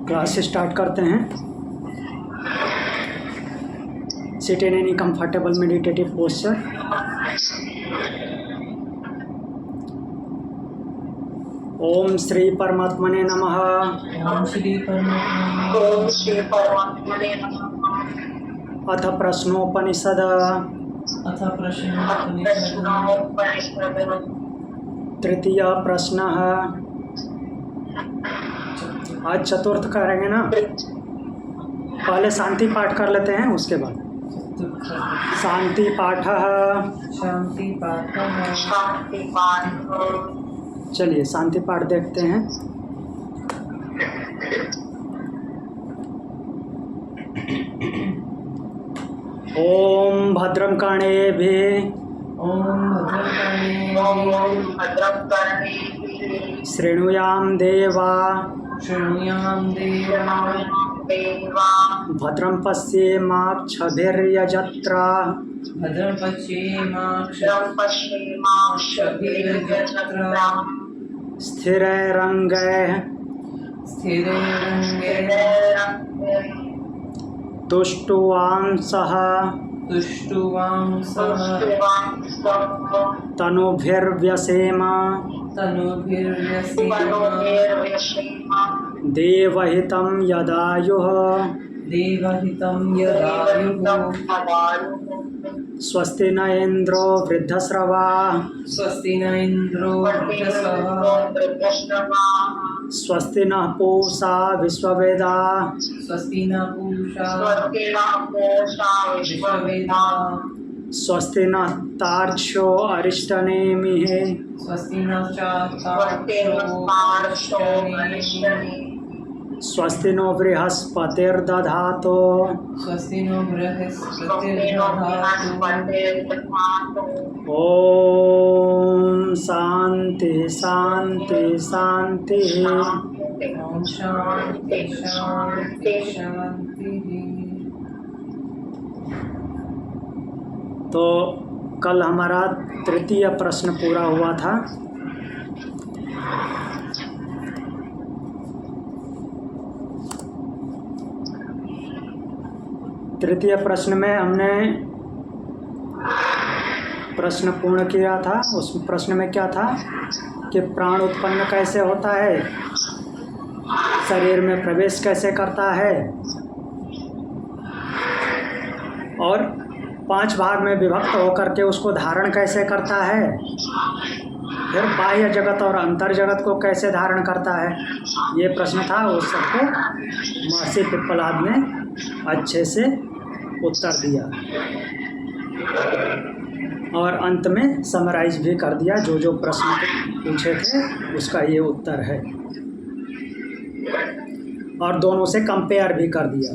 Class start करते हैं। Sit in any comfortable meditative posture. Om Shri परमात्मने नमः। ओम श्री परमात्मने ओम श्री परमात्मने नमः। अथ प्रश्नोपनिषद। अथ प्रश्नोपनिषद। तृतीय प्रश्न। आज चतुर्थ करेंगे ना, पहले शांति पाठ कर लेते हैं, उसके बाद शांति पाठ। शांति पाठ। शांति पाठ। चलिए शांति पाठ देखते हैं। ओम भद्रम कर्णेभिः ओम भद्रं कर्णेभिः शृणुयाम देवा शृणुयाम देवा भद्रं पश्येमाक्षभिर्यजत्राः भद्रं पश्येमाक्षभिर्यजत्रा स्थिरैरङ्गैः स्थिरैरङ्गैः तुष्टुवांसः तुष्टुवांसः तनुभिर्व्यसेम तनुभिर्व्यसेम देवहितं यदायुः देवहितं यदायुः स्वस्ति न इन्द्रो वृद्धश्रवाः स्वस्ति न इन्द्रो वृद्धश्रवाः स्वस्ति नः पूषा विश्ववेदाः स्वस्ति न पूषा विश्ववेदाः स्वस्ति नः तार्क्ष्यो अरिष्टनेमिः स्वस्ति न चार्ताक्षो स्वस्ति नो बृहस्पतिर्दधातु स्वस्ति नो बृहस्पतिर्दधातु ओम शांति शांति शांति। ओम शांति शांति शांति। तो कल हमारा तृतीय प्रश्न पूरा हुआ था। तृतीय प्रश्न में हमने प्रश्न पूर्ण किया था। उस प्रश्न में क्या था कि प्राण उत्पन्न कैसे होता है, शरीर में प्रवेश कैसे करता है और 5 भाग में विभक्त होकर के उसको धारण कैसे करता है, फिर बाह्य जगत और अंतर जगत को कैसे धारण करता है, ये प्रश्न था। उस सबको महर्षि पिप्पलाद ने अच्छे से उत्तर दिया और अंत में समराइज भी कर दिया। जो जो प्रश्न पूछे थे उसका ये उत्तर है और दोनों से कंपेयर भी कर दिया,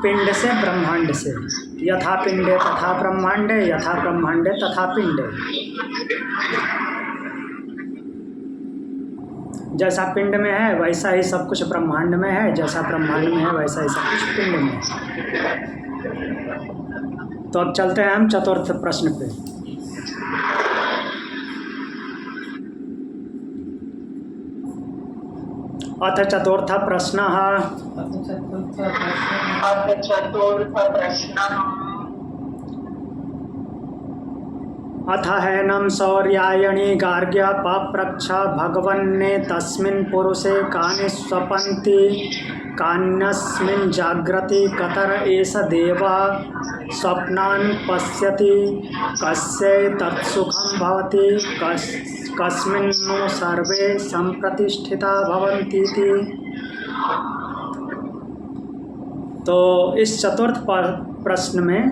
पिंड से ब्रह्मांड से। यथा पिंडे तथा ब्रह्मांडे, यथा ब्रह्मांडे तथा पिंडे। जैसा पिंड में है वैसा ही सब कुछ ब्रह्मांड में है, जैसा ब्रह्मांड में है वैसा ही सब कुछ पिंड में है। तो अब चलते हैं हम चतुर्थ प्रश्न पे। अथ चतुर्थ प्रश्न। अथ हैनं शौर्यायणी गार्ग्य पप्रच्छ भगवन्ने तस्मिन् पुरुषे कानि स्वपन्ति कान्यस्मिन् जाग्रति कतर एष देवः स्वप्नान् पश्यति कस्य तत्सुखं भवति कस्मिन्नु सर्वे संप्रतिष्ठिता भवन्तीति। तो इस चतुर्थ प्रश्न में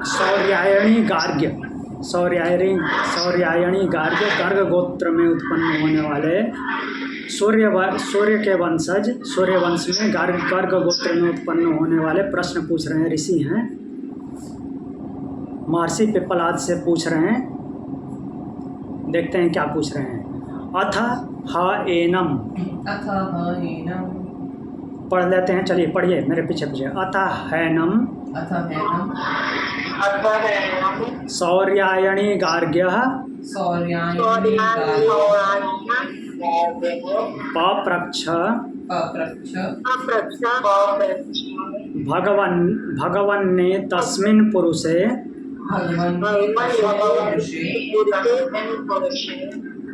शौर्यायणी गार्ग्य गार्ग्य गर्ग गोत्र में उत्पन्न होने वाले सूर्य के वंशज, सूर्य वंश में गर्ग गोत्र में उत्पन्न होने वाले प्रश्न पूछ रहे हैं। ऋषि हैं, महर्षि पिप्पलाद से पूछ रहे हैं। देखते हैं क्या पूछ रहे हैं। अथ ह एनम, पढ़ लेते हैं। चलिए पढ़िए मेरे पीछे पीछे। अथ हैनम शौर्यायणी गार्ग्यः पप्रच्छ पप्रच्छ भगवन्ने तस्मिन् पुरुषे भगवन्पुरुषे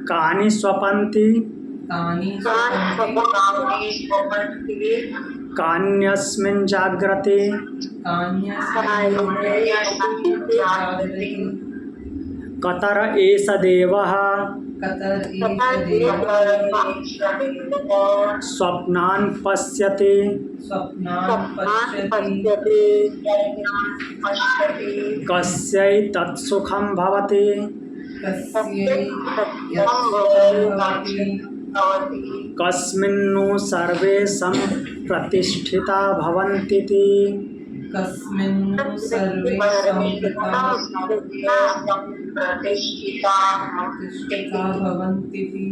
कानि स्वपन्ति तानि स्वपन्ति कान्यस्मिन् जाग्रति कान्यस्मिन् जागृति कतर एष देवः कतर एष देवः स्वप्नान् पश्यति स्वप्नान् पश्यति कस्यैतत् सुखं भवति कस्यैतत्सुखं भवति कस्मिन्नु सर्वे सम्प्रतिष्ठिता भवन्तीति कस्मिन्नु सर्वे प्रतिष्ठिता भवन्तीति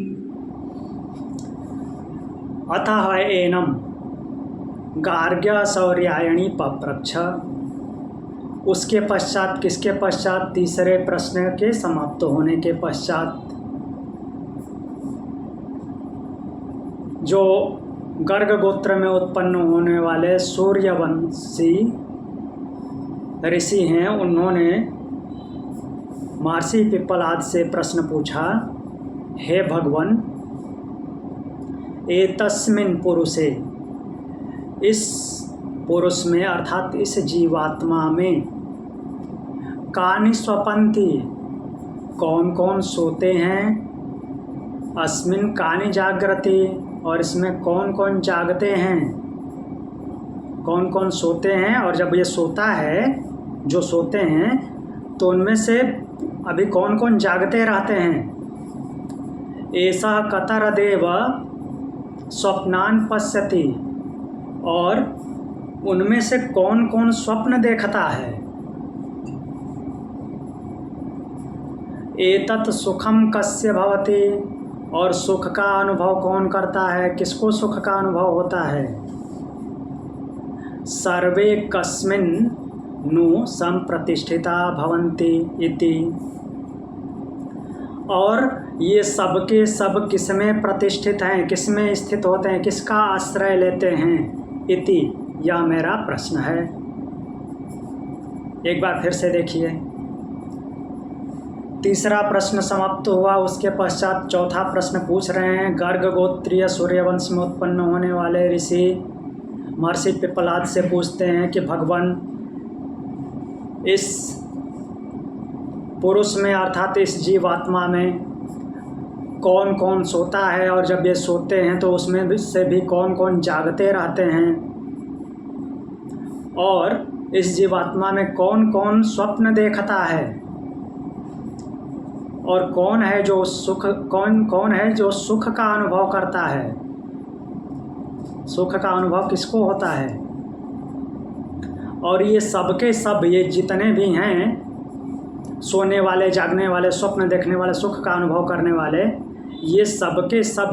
अतः एनं गार्ग्यशौर्यायणी पप्रच्छ। उसके पश्चात, किसके पश्चात? तीसरे प्रश्न के समाप्त होने के पश्चात जो गर्ग गोत्र में उत्पन्न होने वाले सूर्यवंशी ऋषि हैं, उन्होंने महर्षि पिप्पलाद से प्रश्न पूछा, हे भगवान, एतस्मिन् पुरुषे, इस पुरुष में अर्थात इस जीवात्मा में, कानि स्वपन्ति, कौन कौन सोते हैं, अस्मिन् कानि जागृति, और इसमें कौन कौन जागते हैं, कौन कौन सोते हैं। और जब ये सोता है, जो सोते हैं, तो उनमें से अभी कौन कौन जागते रहते हैं। ऐसा कतर देव स्वप्नान पश्यति, और उनमें से कौन कौन स्वप्न देखता है। एतत् सुखम कस्य भवति, और सुख का अनुभव कौन करता है, किसको सुख का अनुभव होता है। सर्वे कस्मिन् नु संप्रतिष्ठिता भवन्ति इति, और ये सबके सब किसमें प्रतिष्ठित हैं, किसमें स्थित होते हैं, किसका आश्रय लेते हैं। इति, यह मेरा प्रश्न है। एक बार फिर से देखिए, तीसरा प्रश्न समाप्त हुआ। उसके पश्चात चौथा प्रश्न पूछ रहे हैं। गर्ग गोत्रीय सूर्यवंश में उत्पन्न होने वाले ऋषि महर्षि पिप्पलाद से पूछते हैं कि भगवान, इस पुरुष में अर्थात इस जीवात्मा में कौन कौन सोता है, और जब ये सोते हैं तो उसमें से भी कौन कौन जागते रहते हैं, और इस जीवात्मा में कौन कौन स्वप्न देखता है, और कौन है जो सुख, कौन है जो सुख का अनुभव करता है। सुख का अनुभव किसको होता है। और ये सबके सब, ये जितने भी हैं, सोने वाले, जागने वाले, स्वप्न देखने वाले, सुख का अनुभव करने वाले, ये सबके सब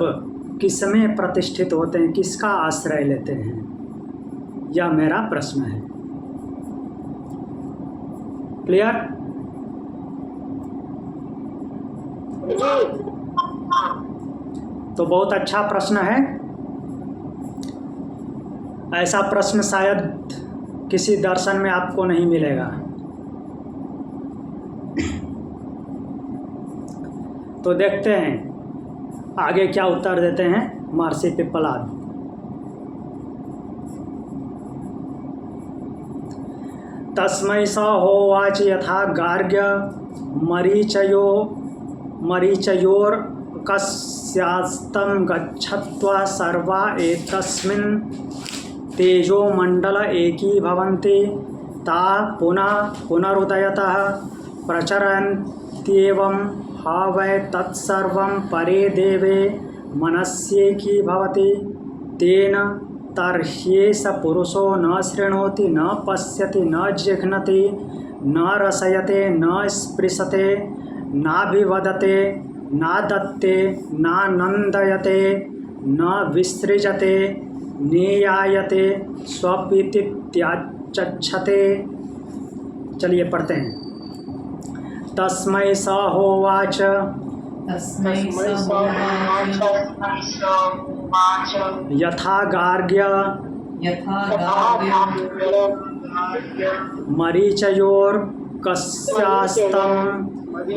किसमें प्रतिष्ठित होते हैं, किसका आश्रय लेते हैं। यह मेरा प्रश्न है। क्लियर? तो बहुत अच्छा प्रश्न है। ऐसा प्रश्न शायद किसी दर्शन में आपको नहीं मिलेगा। तो देखते हैं आगे क्या उत्तर देते हैं महर्षि पिप्पलाद। तस्मै स होवाच यथा गार्ग्य मरीचयोर्कस्यास्तं गच्छत्वा सर्वा एतस्मिन् तेजोमण्डल एकीभवन्ति ता पुनरुदयतः प्रचरन्त्येवं हा वै तत्सर्वं परे देवे मनस्येकीभवति तेन तर्ह्येष पुरुषो न शृणोति न पश्यति न जिघ्नति न रसयते न स्पृशते नाभिवदते न दत्ते नानन्दयते न विसृजते नेयायते स्वपीतित्याचक्षते। चलिए पढ़ते हैं। तस्मै स होवाच तस्मै सहोवाच यथा गार्ग्य यथा गार्ग्य मरीचयोर्कस्यास्तम्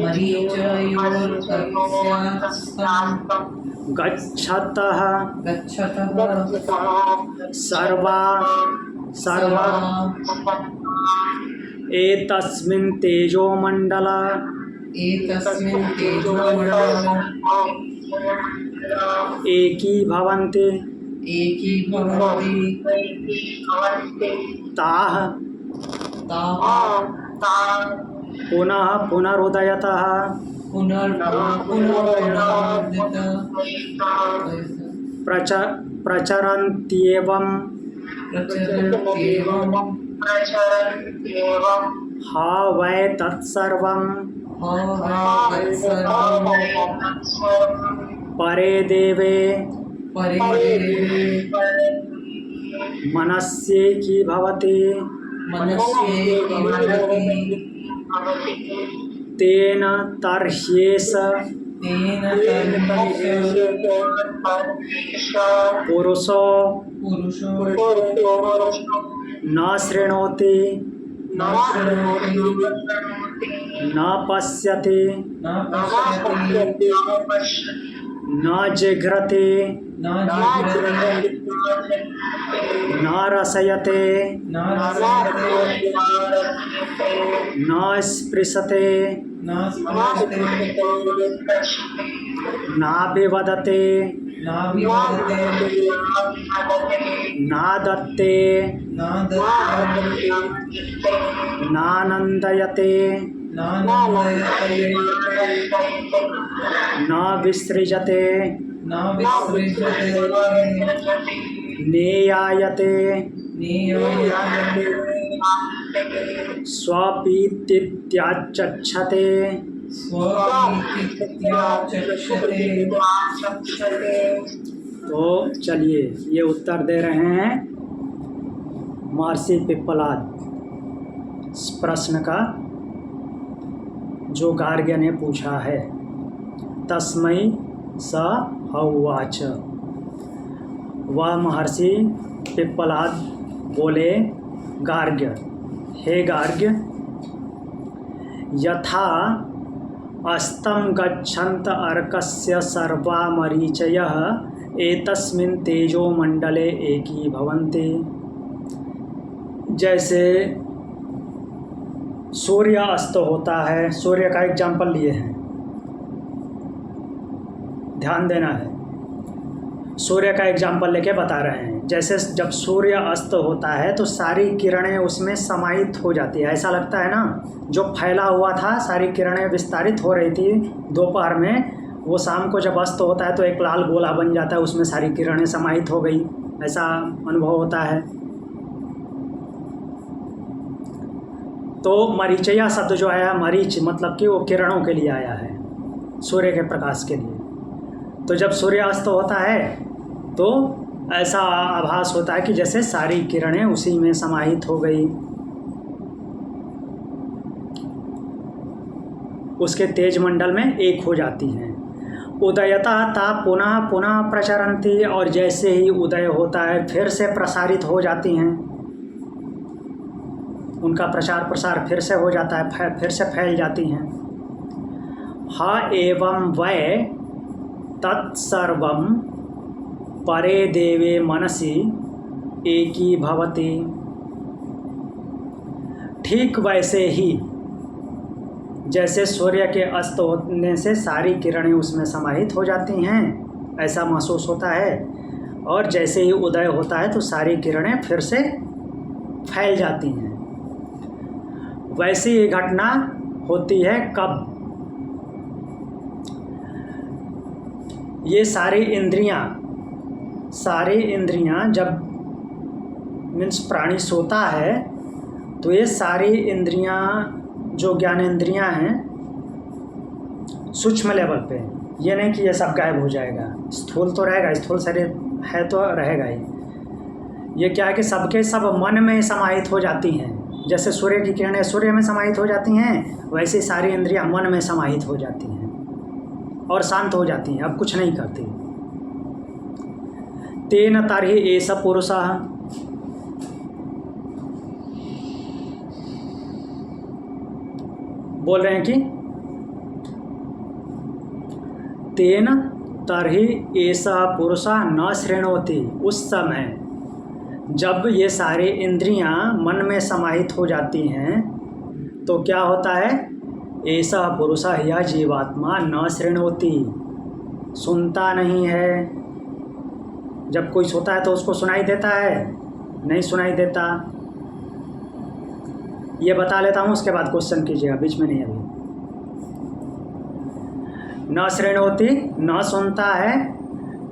मरीचयोर्कस्यास्तम् गच्छतः गच्छतः सर्वा एतस्मिन् तेजोमण्डल एतस्मिन् तेजोमण्डले एकीभवन्ति एकीभवन्ति ताः पुनः पुनरुदयतः प्रचरन्त्येवं हा वै तत्सर्वं परे देवे मनस्येकीभवति तेन तर्ह्येष पुरुषो न शृणोति न पश्यति न जिघ्रति न रसयते न स्पृशते नाभिवदते नादत्ते नानन्दयते न विसृजते नेयायते स्वपीतित्याचक्षते तो चलिए ये उत्तर दे रहे हैं महर्षि पिप्पलाद इस प्रश्न का जो गार्ग्य ने पूछा है। तस्मै स हौवाच, वह महर्षि पिप्पलाद बोले गार्ग्य, हे गार्ग्य, यथा अस्तं गच्छन्त अर्कस्य सर्वा मरीचयः एतस्मिन् तेजोमण्डले एकीभवन्ति। जैसे सूर्य अस्त होता है, सूर्य का एग्जाम्पल लिए हैं, ध्यान देना है, सूर्य का एग्जाम्पल लेके बता रहे हैं। जैसे जब सूर्य अस्त होता है तो सारी किरणें उसमें समाहित हो जाती है, ऐसा लगता है ना, जो फैला हुआ था सारी किरणें विस्तारित हो रही थी दोपहर में, वो शाम को जब अस्त होता है तो एक लाल गोला बन जाता है, उसमें सारी किरणें समाहित हो गई, ऐसा अनुभव होता है। तो मरीचया शब्द जो आया, मरीच मतलब कि वो किरणों के लिए आया है, सूर्य के प्रकाश के लिए। तो जब सूर्यास्त होता है तो ऐसा आभास होता है कि जैसे सारी किरणें उसी में समाहित हो गई, उसके तेज मंडल में एक हो जाती हैं। उदयता ता पुनः पुनः प्रचरन्ति, और जैसे ही उदय होता है फिर से प्रसारित हो जाती हैं, उनका प्रचार प्रसार फिर से हो जाता है, फिर से फैल जाती हैं। हा एवं वै तत्सर्वं परे देवे मनसि एकीभवति। ठीक वैसे ही जैसे सूर्य के अस्त होने से सारी किरणें उसमें समाहित हो जाती हैं, ऐसा महसूस होता है, और जैसे ही उदय होता है तो सारी किरणें फिर से फैल जाती हैं। वैसी ये घटना होती है कब? ये सारी इंद्रियां जब मीन्स प्राणी सोता है तो ये सारी इंद्रियां जो ज्ञानेंद्रियां हैं सूक्ष्म लेवल पे, ये नहीं कि ये सब गायब हो जाएगा, स्थूल तो रहेगा, स्थूल शरीर है तो रहेगा ही। ये क्या है कि सबके सब मन में समाहित हो जाती हैं, जैसे सूर्य की किरणें सूर्य में समाहित हो जाती हैं, वैसे सारी इंद्रियां मन में समाहित हो जाती हैं। और शांत हो जाती हैं, अब कुछ नहीं करती। तेन तर्हि एष पुरुषः, बोल रहे हैं कि तेन तर्हि एषः पुरुषः न शृणोति, उस समय जब ये सारी इंद्रियां मन में समाहित हो जाती हैं तो क्या होता है, ऐसा पुरुषः यह जीवात्मा न शृणोति, सुनता नहीं है। जब कोई सोता है तो उसको सुनाई देता है, नहीं सुनाई देता। ये बता लेता हूँ, उसके बाद क्वेश्चन कीजिएगा, बीच में नहीं अभी। न शृणोति, न सुनता है,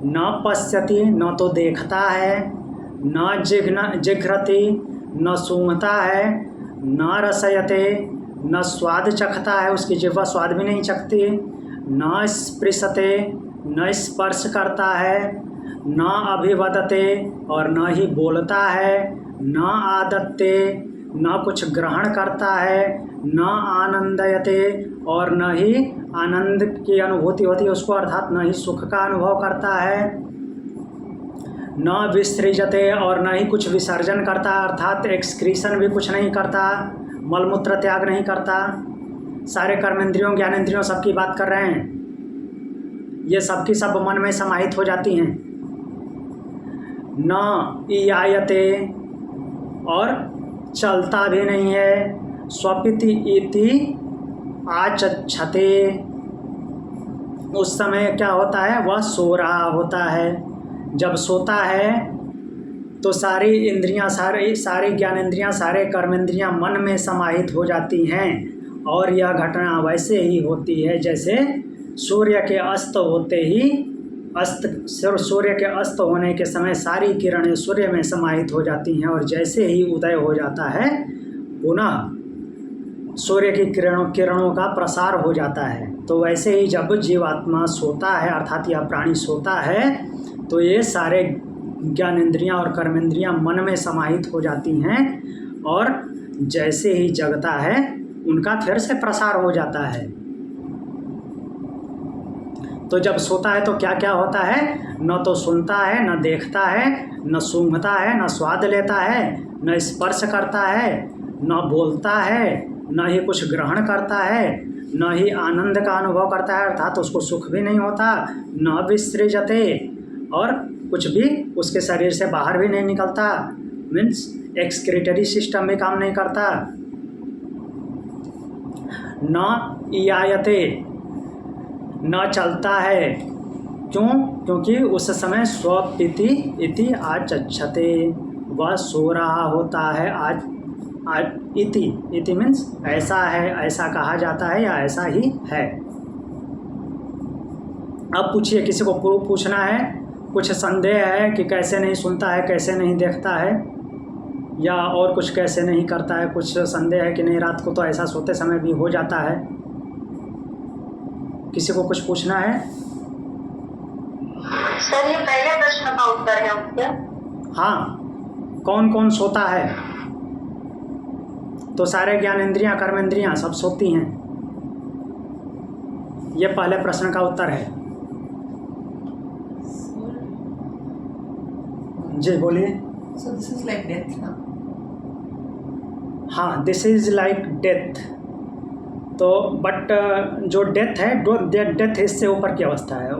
न पश्यति, न तो देखता है, न जिघ्रति, न सूंघता है, न रसयते, न स्वाद चखता है, उसकी जिह्वा स्वाद भी नहीं चखती, न स्पृशते, न स्पर्श करता है, न अभिवदते और न ही बोलता है, न आदत्ते, न कुछ ग्रहण करता है, न आनंदयते और न ही आनंद की अनुभूति होती है उसको, अर्थात न ही सुख का अनुभव करता है, न विसृजते और न ही कुछ विसर्जन करता, अर्थात एक्सक्रीशन भी कुछ नहीं करता, मलमूत्र त्याग नहीं करता। सारे कर्मेंद्रियों ज्ञानेंद्रियों सबकी बात कर रहे हैं, ये सबकी सब मन में समाहित हो जाती हैं। न ईयायते और चलता भी नहीं है, स्वपिति इति आचक्षते, उस समय क्या होता है, वह सो रहा होता है। जब सोता है तो सारी इंद्रियां, सारी ज्ञानेंद्रियां, सारे कर्मेंद्रियां मन में समाहित हो जाती हैं और यह घटना वैसे ही होती है जैसे सूर्य के अस्त होते ही, सूर्य के अस्त होने के समय सारी किरणें सूर्य में समाहित हो जाती हैं और जैसे ही उदय हो जाता है पुनः सूर्य की किरणों का प्रसार हो जाता है। तो वैसे ही जब जीवात्मा सोता है, अर्थात यह प्राणी सोता है, तो ये सारे ज्ञानेंद्रियां और कर्मेंद्रियां मन में समाहित हो जाती हैं और जैसे ही जगता है उनका फिर से प्रसार हो जाता है। तो जब सोता है तो क्या क्या होता है, न तो सुनता है, न देखता है, न सूंघता है, न स्वाद लेता है, न स्पर्श करता है, न बोलता है, न ही कुछ ग्रहण करता है, न ही आनंद का अनुभव करता है, अर्थात उसको सुख भी नहीं होता, न विसृजते और कुछ भी उसके शरीर से बाहर भी नहीं निकलता, मीन्स एक्सक्रीटरी सिस्टम भी काम नहीं करता। न ईयायते, न चलता है, क्यों, क्योंकि उस समय स्वपिति इति आचक्षते, वह सो रहा होता है। आज इति मीन्स ऐसा है, ऐसा कहा जाता है या ऐसा ही है। अब पूछिए, किसी को प्रूफ पूछना है, कुछ संदेह है कि कैसे नहीं सुनता है, कैसे नहीं देखता है, या और कुछ कैसे नहीं करता है, कुछ संदेह है कि नहीं रात को तो ऐसा सोते समय भी हो जाता है, किसी को कुछ पूछना है? सर ये पहले प्रश्न का उत्तर है क्या? हाँ, कौन कौन सोता है? तो सारे ज्ञानेंद्रियां कर्मेंद्रियां सब सोती हैं, ये पहले प्रश्न का उत्तर है। जी बोलिए। So this is like death now. हाँ, दिस इज लाइक डेथ। तो बट जो डेथ है, डेथ इससे ऊपर की अवस्था है।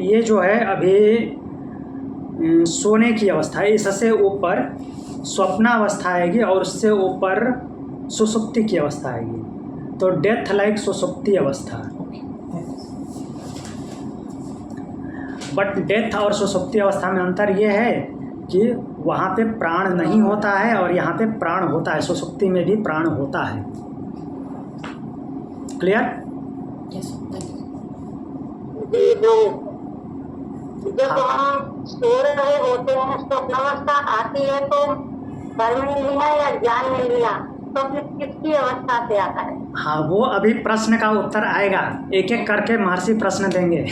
ये जो है अभी सोने की अवस्था है, इससे ऊपर स्वप्नावस्था आएगी और उससे ऊपर सुसुप्ति की अवस्था आएगी। तो डेथ लाइक सुसुप्ति अवस्था। बट डेथ और सुसुप्ति अवस्था में अंतर ये है कि वहाँ पे प्राण नहीं होता है और यहाँ पे प्राण होता है। सुसुप्ति में भी प्राण होता है। क्लियर? Yes. जब हम सो रहे होते हैं स्वप्नावस्था आती है तो कर्मेंद्रियां या ज्ञानेंद्रियां तो फिर किसकी अवस्था से आता है? हाँ, वो अभी प्रश्न का उत्तर आएगा, एक एक करके महर्षि प्रश्न देंगे।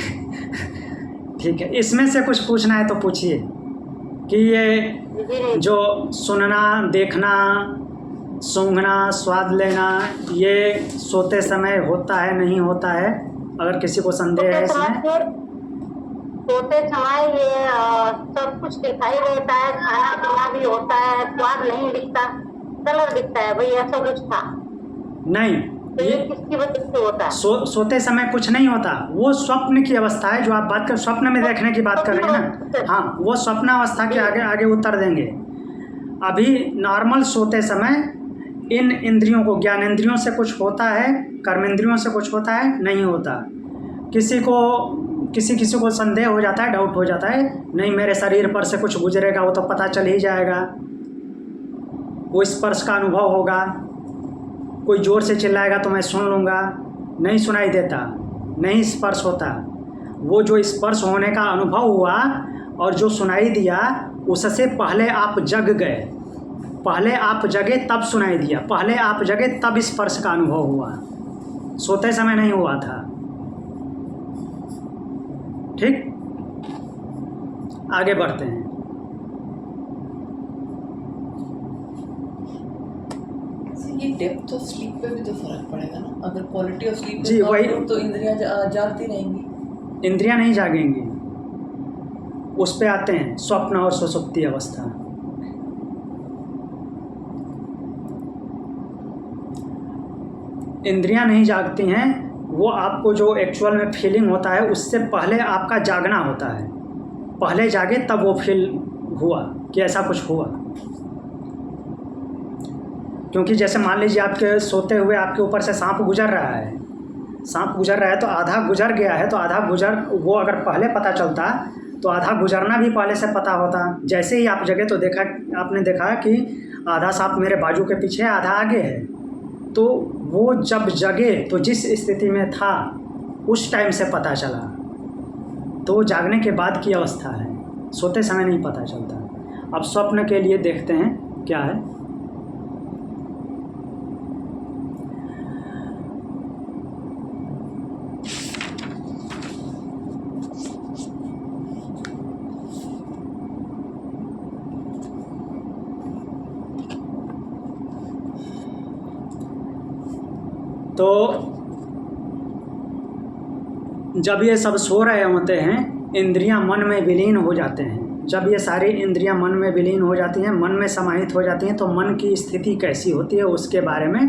ठीक है, इसमें से कुछ पूछना है तो पूछिए कि ये जो सुनना, देखना, सूंघना, स्वाद लेना, ये सोते समय होता है नहीं होता है? अगर किसी को संदेह है इसमें। सोते समय ये सब कुछ दिखाई देता है, खाना पीना भी होता है, स्वाद नहीं दिखता, कलर दिखता है, भाई ऐसा कुछ था। नहीं, तो ये किसकी वजह से होता है? सोते समय कुछ नहीं होता, वो स्वप्न की अवस्था है जो आप बात कर, स्वप्न में देखने की बात कर रहे हैं ना। हाँ, वो स्वप्न अवस्था के आगे आगे उत्तर देंगे। अभी नॉर्मल सोते समय इन इंद्रियों को, ज्ञानेंद्रियों से कुछ होता है, कर्मेंद्रियों से कुछ होता है, नहीं होता। किसी को संदेह हो जाता है, डाउट हो जाता है, नहीं मेरे शरीर पर से कुछ गुजरेगा, वो तो पता चल ही जाएगा, वो स्पर्श का अनुभव होगा, कोई ज़ोर से चिल्लाएगा तो मैं सुन लूँगा, नहीं सुनाई देता, नहीं स्पर्श होता। वो जो स्पर्श होने का अनुभव हुआ और जो सुनाई दिया, उससे पहले आप जग गए, पहले आप जगे तब सुनाई दिया, पहले आप जगे तब स्पर्श का अनुभव हुआ, सोते समय नहीं हुआ था। ठीक, आगे बढ़ते हैं। ये डेप्थ ऑफ स्लीप पे भी तो फर्क पड़ेगा ना। अगर क्वालिटी ऑफ स्लीप जी, वही तो इंद्रियां जागती रहेंगी। इंद्रियां नहीं जागेंगी, उस पे आते हैं स्वप्न और सुषुप्ति अवस्था। इंद्रियां नहीं जागती हैं, वो आपको जो एक्चुअल में फीलिंग होता है उससे पहले आपका जागना होता है, पहले जागे तब वो फील हुआ कि ऐसा कुछ हुआ। क्योंकि जैसे मान लीजिए आपके सोते हुए आपके ऊपर से सांप गुजर रहा है, सांप गुजर रहा है तो आधा गुजर गया है, तो आधा गुजर, वो अगर पहले पता चलता तो आधा गुजरना भी पहले से पता होता। जैसे ही आप जगे तो आपने देखा कि आधा सांप मेरे बाजू के पीछे है, आधा आगे है। तो वो जब जगे तो जिस स्थिति में था उस टाइम से पता चला, तो जागने के बाद की अवस्था है, सोते समय नहीं पता चलता। अब स्वप्न के लिए देखते हैं क्या है। तो जब ये सब सो रहे होते हैं, इंद्रियां मन में विलीन हो जाते हैं। जब ये सारी इंद्रियां मन में विलीन हो जाती हैं, मन में समाहित हो जाती हैं, तो मन की स्थिति कैसी होती है उसके बारे में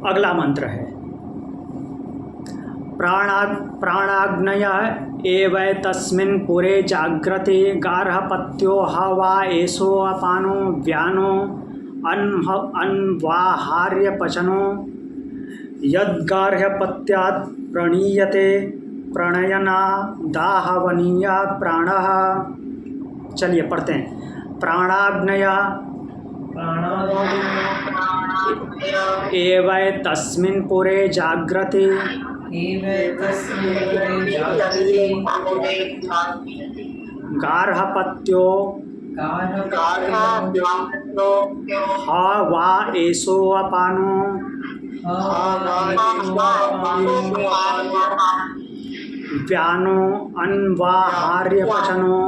अगला मंत्र है। प्राणाग्नय एवैतस्मिन् पुरे जाग्रते गार्हपत्यो हवा एषो अपानो व्यानो अन्वाहार्यपचनो यद्गार्हपत्यात् प्रणीयते प्रणयनादाहवनीयः प्राणः। चलिए पढ़ते हैं। प्राणाग्नय एवैतस्मिन् पुरे जाग्रते गार्हपत्यो हा वा एषो अपानो व्यानो अन्वाहार्यपचनो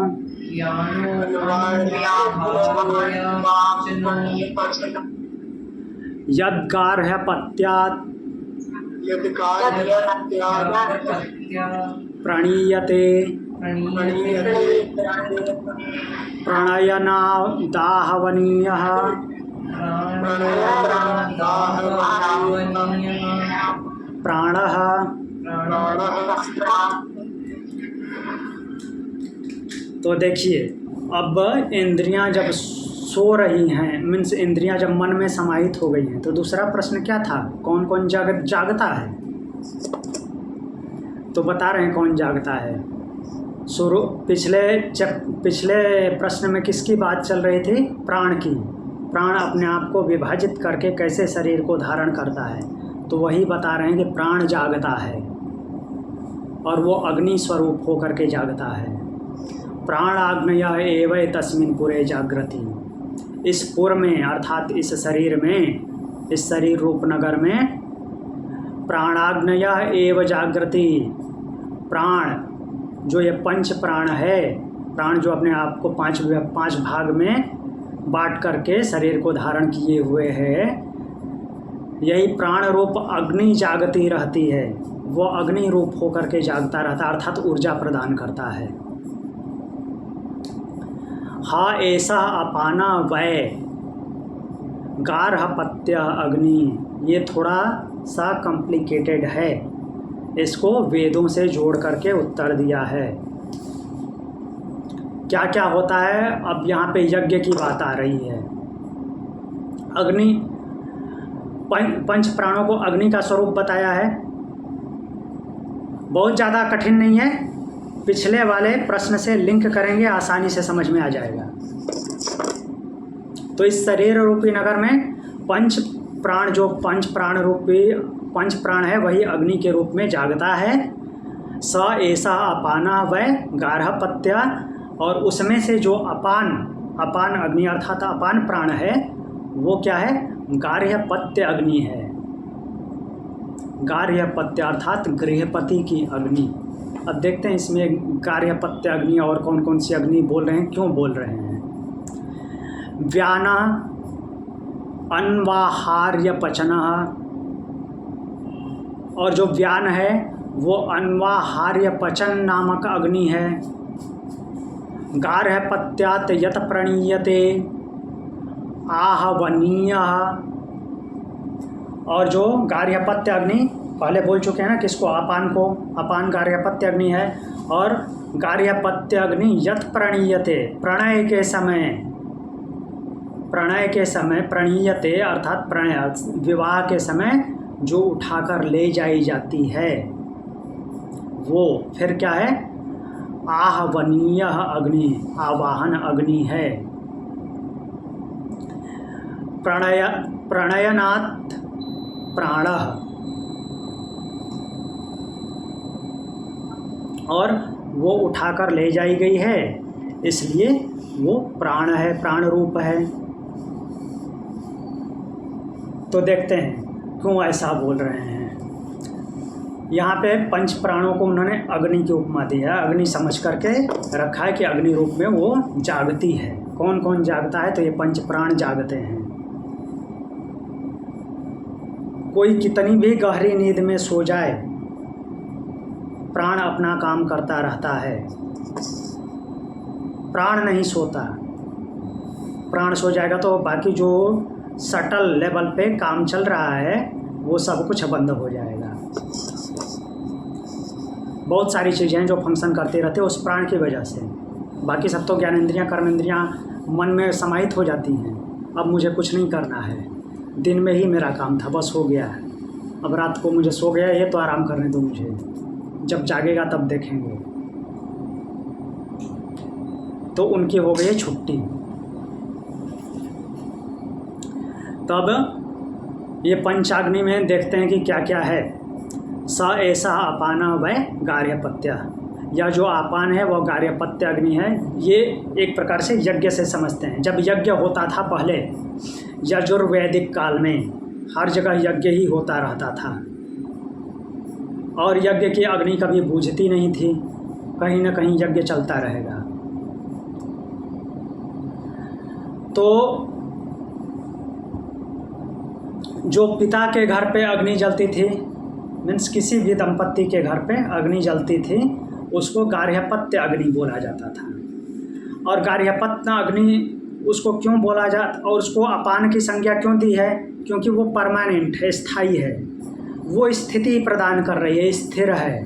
यद्गार्हपत्यात् प्रणीयते प्रणयनादाहवनीयः प्राणः। तो देखिए, अब इंद्रियां जब सो रही हैं, मीन्स इंद्रियां जब मन में समाहित हो गई हैं, तो दूसरा प्रश्न क्या था, कौन कौन जागता है? तो बता रहे हैं कौन जागता है। शुरू पिछले प्रश्न में किसकी बात चल रही थी? प्राण की। प्राण अपने आप को विभाजित करके कैसे शरीर को धारण करता है, तो वही बता रहे हैं कि प्राण जागता है और वो अग्नि स्वरूप होकर के जागता है। प्राणाग्नय एवं तस्मिन् पुरे जागृति। इस पुर में अर्थात इस शरीर में, इस शरीर रूप नगर में प्राणाग्नय एवं जागृति। प्राण जो ये पंच प्राण है, प्राण जो अपने आप को पांच भाग में बांट करके शरीर को धारण किए हुए है, यही प्राण रूप अग्नि जागती रहती है, वो अग्नि रूप होकर के जागता रहता है, अर्थात ऊर्जा प्रदान करता है। हा ऐसा अपाना वै गार्हपत्य अग्नि, ये थोड़ा सा कॉम्प्लिकेटेड है, इसको वेदों से जोड़ करके उत्तर दिया है। क्या क्या होता है, अब यहाँ पे यज्ञ की बात आ रही है। अग्नि, पंच प्राणों को अग्नि का स्वरूप बताया है, बहुत ज़्यादा कठिन नहीं है, पिछले वाले प्रश्न से लिंक करेंगे, आसानी से समझ में आ जाएगा। तो इस शरीर रूपी नगर में पंच प्राण, जो पंच प्राण रूपी पंच प्राण है, वही अग्नि के रूप में जागता है। स ऐसा अपाना वै गार्हपत्या, और उसमें से जो अपान अग्नि अर्थात अपान प्राण है, वो क्या है, गार्हपत्य अग्नि है। गार्हपत्य अर्थात गृहपति की अग्नि। अब देखते हैं इसमें गार्हपत्य अग्नि और कौन कौन सी अग्नि बोल रहे हैं, क्यों बोल रहे हैं। व्याना अन्वाहार्य पचना, और जो व्यान है वो अन्वाहार्य पचन नामक अग्नि है। गार्हपत्यात् यत प्रणीयते आहवनीय, और जो गार्हपत्य अग्नि पहले बोल चुके हैं ना किसको, अपान को, अपान गार्हपत्य अग्नि है। और गार्हपत्य अग्नि यत प्रणीयते, प्रणय के समय प्रणीयते अर्थात प्रणय विवाह के समय जो उठाकर ले जाई जाती है, वो फिर क्या है, आहवनीय अग्नि, आवाहन अग्नि है। प्रणयनात् प्राणः, और वो उठाकर ले जाई गई है, इसलिए वो प्राण है, प्राण रूप है। तो देखते हैं क्यों ऐसा बोल रहे हैं। यहाँ पे पंच प्राणों को उन्होंने अग्नि की उपमा दी है, अग्नि समझ करके रखा है कि अग्नि रूप में वो जागती है। कौन कौन जागता है, तो ये पंच प्राण जागते हैं। कोई कितनी भी गहरी नींद में सो जाए, प्राण अपना काम करता रहता है, प्राण नहीं सोता। प्राण सो जाएगा तो बाकी जो सटल लेवल पे काम चल रहा है वो सब कुछ बंद हो जाएगा। बहुत सारी चीज़ें हैं जो फंक्शन करते रहते हैं उस प्राण की वजह से, बाकी सब तो ज्ञानेंद्रियाँ कर्मेंद्रियाँ मन में समाहित हो जाती हैं। अब मुझे कुछ नहीं करना है, दिन में ही मेरा काम था, बस हो गया, अब रात को मुझे सो गया, ये तो आराम करने दो मुझे, जब जागेगा तब देखेंगे। तो उनकी हो गई छुट्टी। तब ये पंचाग्नि में देखते हैं कि क्या क्या है। स ऐसा अपाना वै गार्हपत्य, या जो अपान है वह गार्हपत्य अग्नि है। ये एक प्रकार से यज्ञ से समझते हैं। जब यज्ञ होता था पहले यजुर्वैदिक काल में, हर जगह यज्ञ ही होता रहता था, और यज्ञ की अग्नि कभी बुझती नहीं थी, कहीं ना कहीं यज्ञ चलता रहेगा। तो जो पिता के घर पे अग्नि जलती थी, मीन्स किसी भी दंपत्ति के घर पे अग्नि जलती थी, उसको गार्हपत्य अग्नि बोला जाता था। और गार्हपत्य अग्नि उसको क्यों बोला जाता, और उसको अपान की संज्ञा क्यों दी है, क्योंकि वो परमानेंट है, स्थायी है, वो स्थिति प्रदान कर रही है, स्थिर है।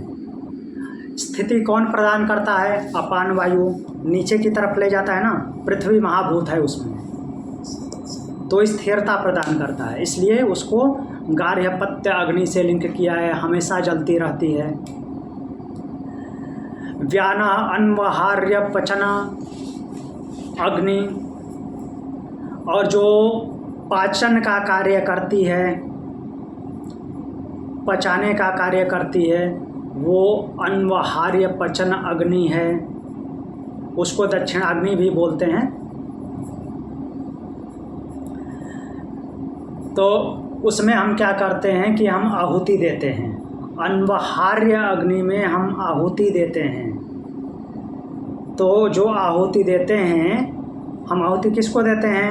स्थिति कौन प्रदान करता है, अपान वायु नीचे की तरफ ले जाता है ना, पृथ्वी महाभूत है उसमें, तो स्थिरता प्रदान करता है, इसलिए उसको गार्हपत्य अग्नि से लिंक किया है, हमेशा जलती रहती है। व्यान अन्वहार्य पचना अग्नि, और जो पाचन का कार्य करती है, पचाने का कार्य करती है, वो अन्वहार्य पचन अग्नि है। उसको दक्षिणाग्नि भी बोलते हैं। तो उसमें हम क्या करते हैं कि हम आहुति देते हैं, अन्वहार्य अग्नि में हम आहुति देते हैं। तो जो आहुति देते हैं, हम आहुति किसको देते हैं,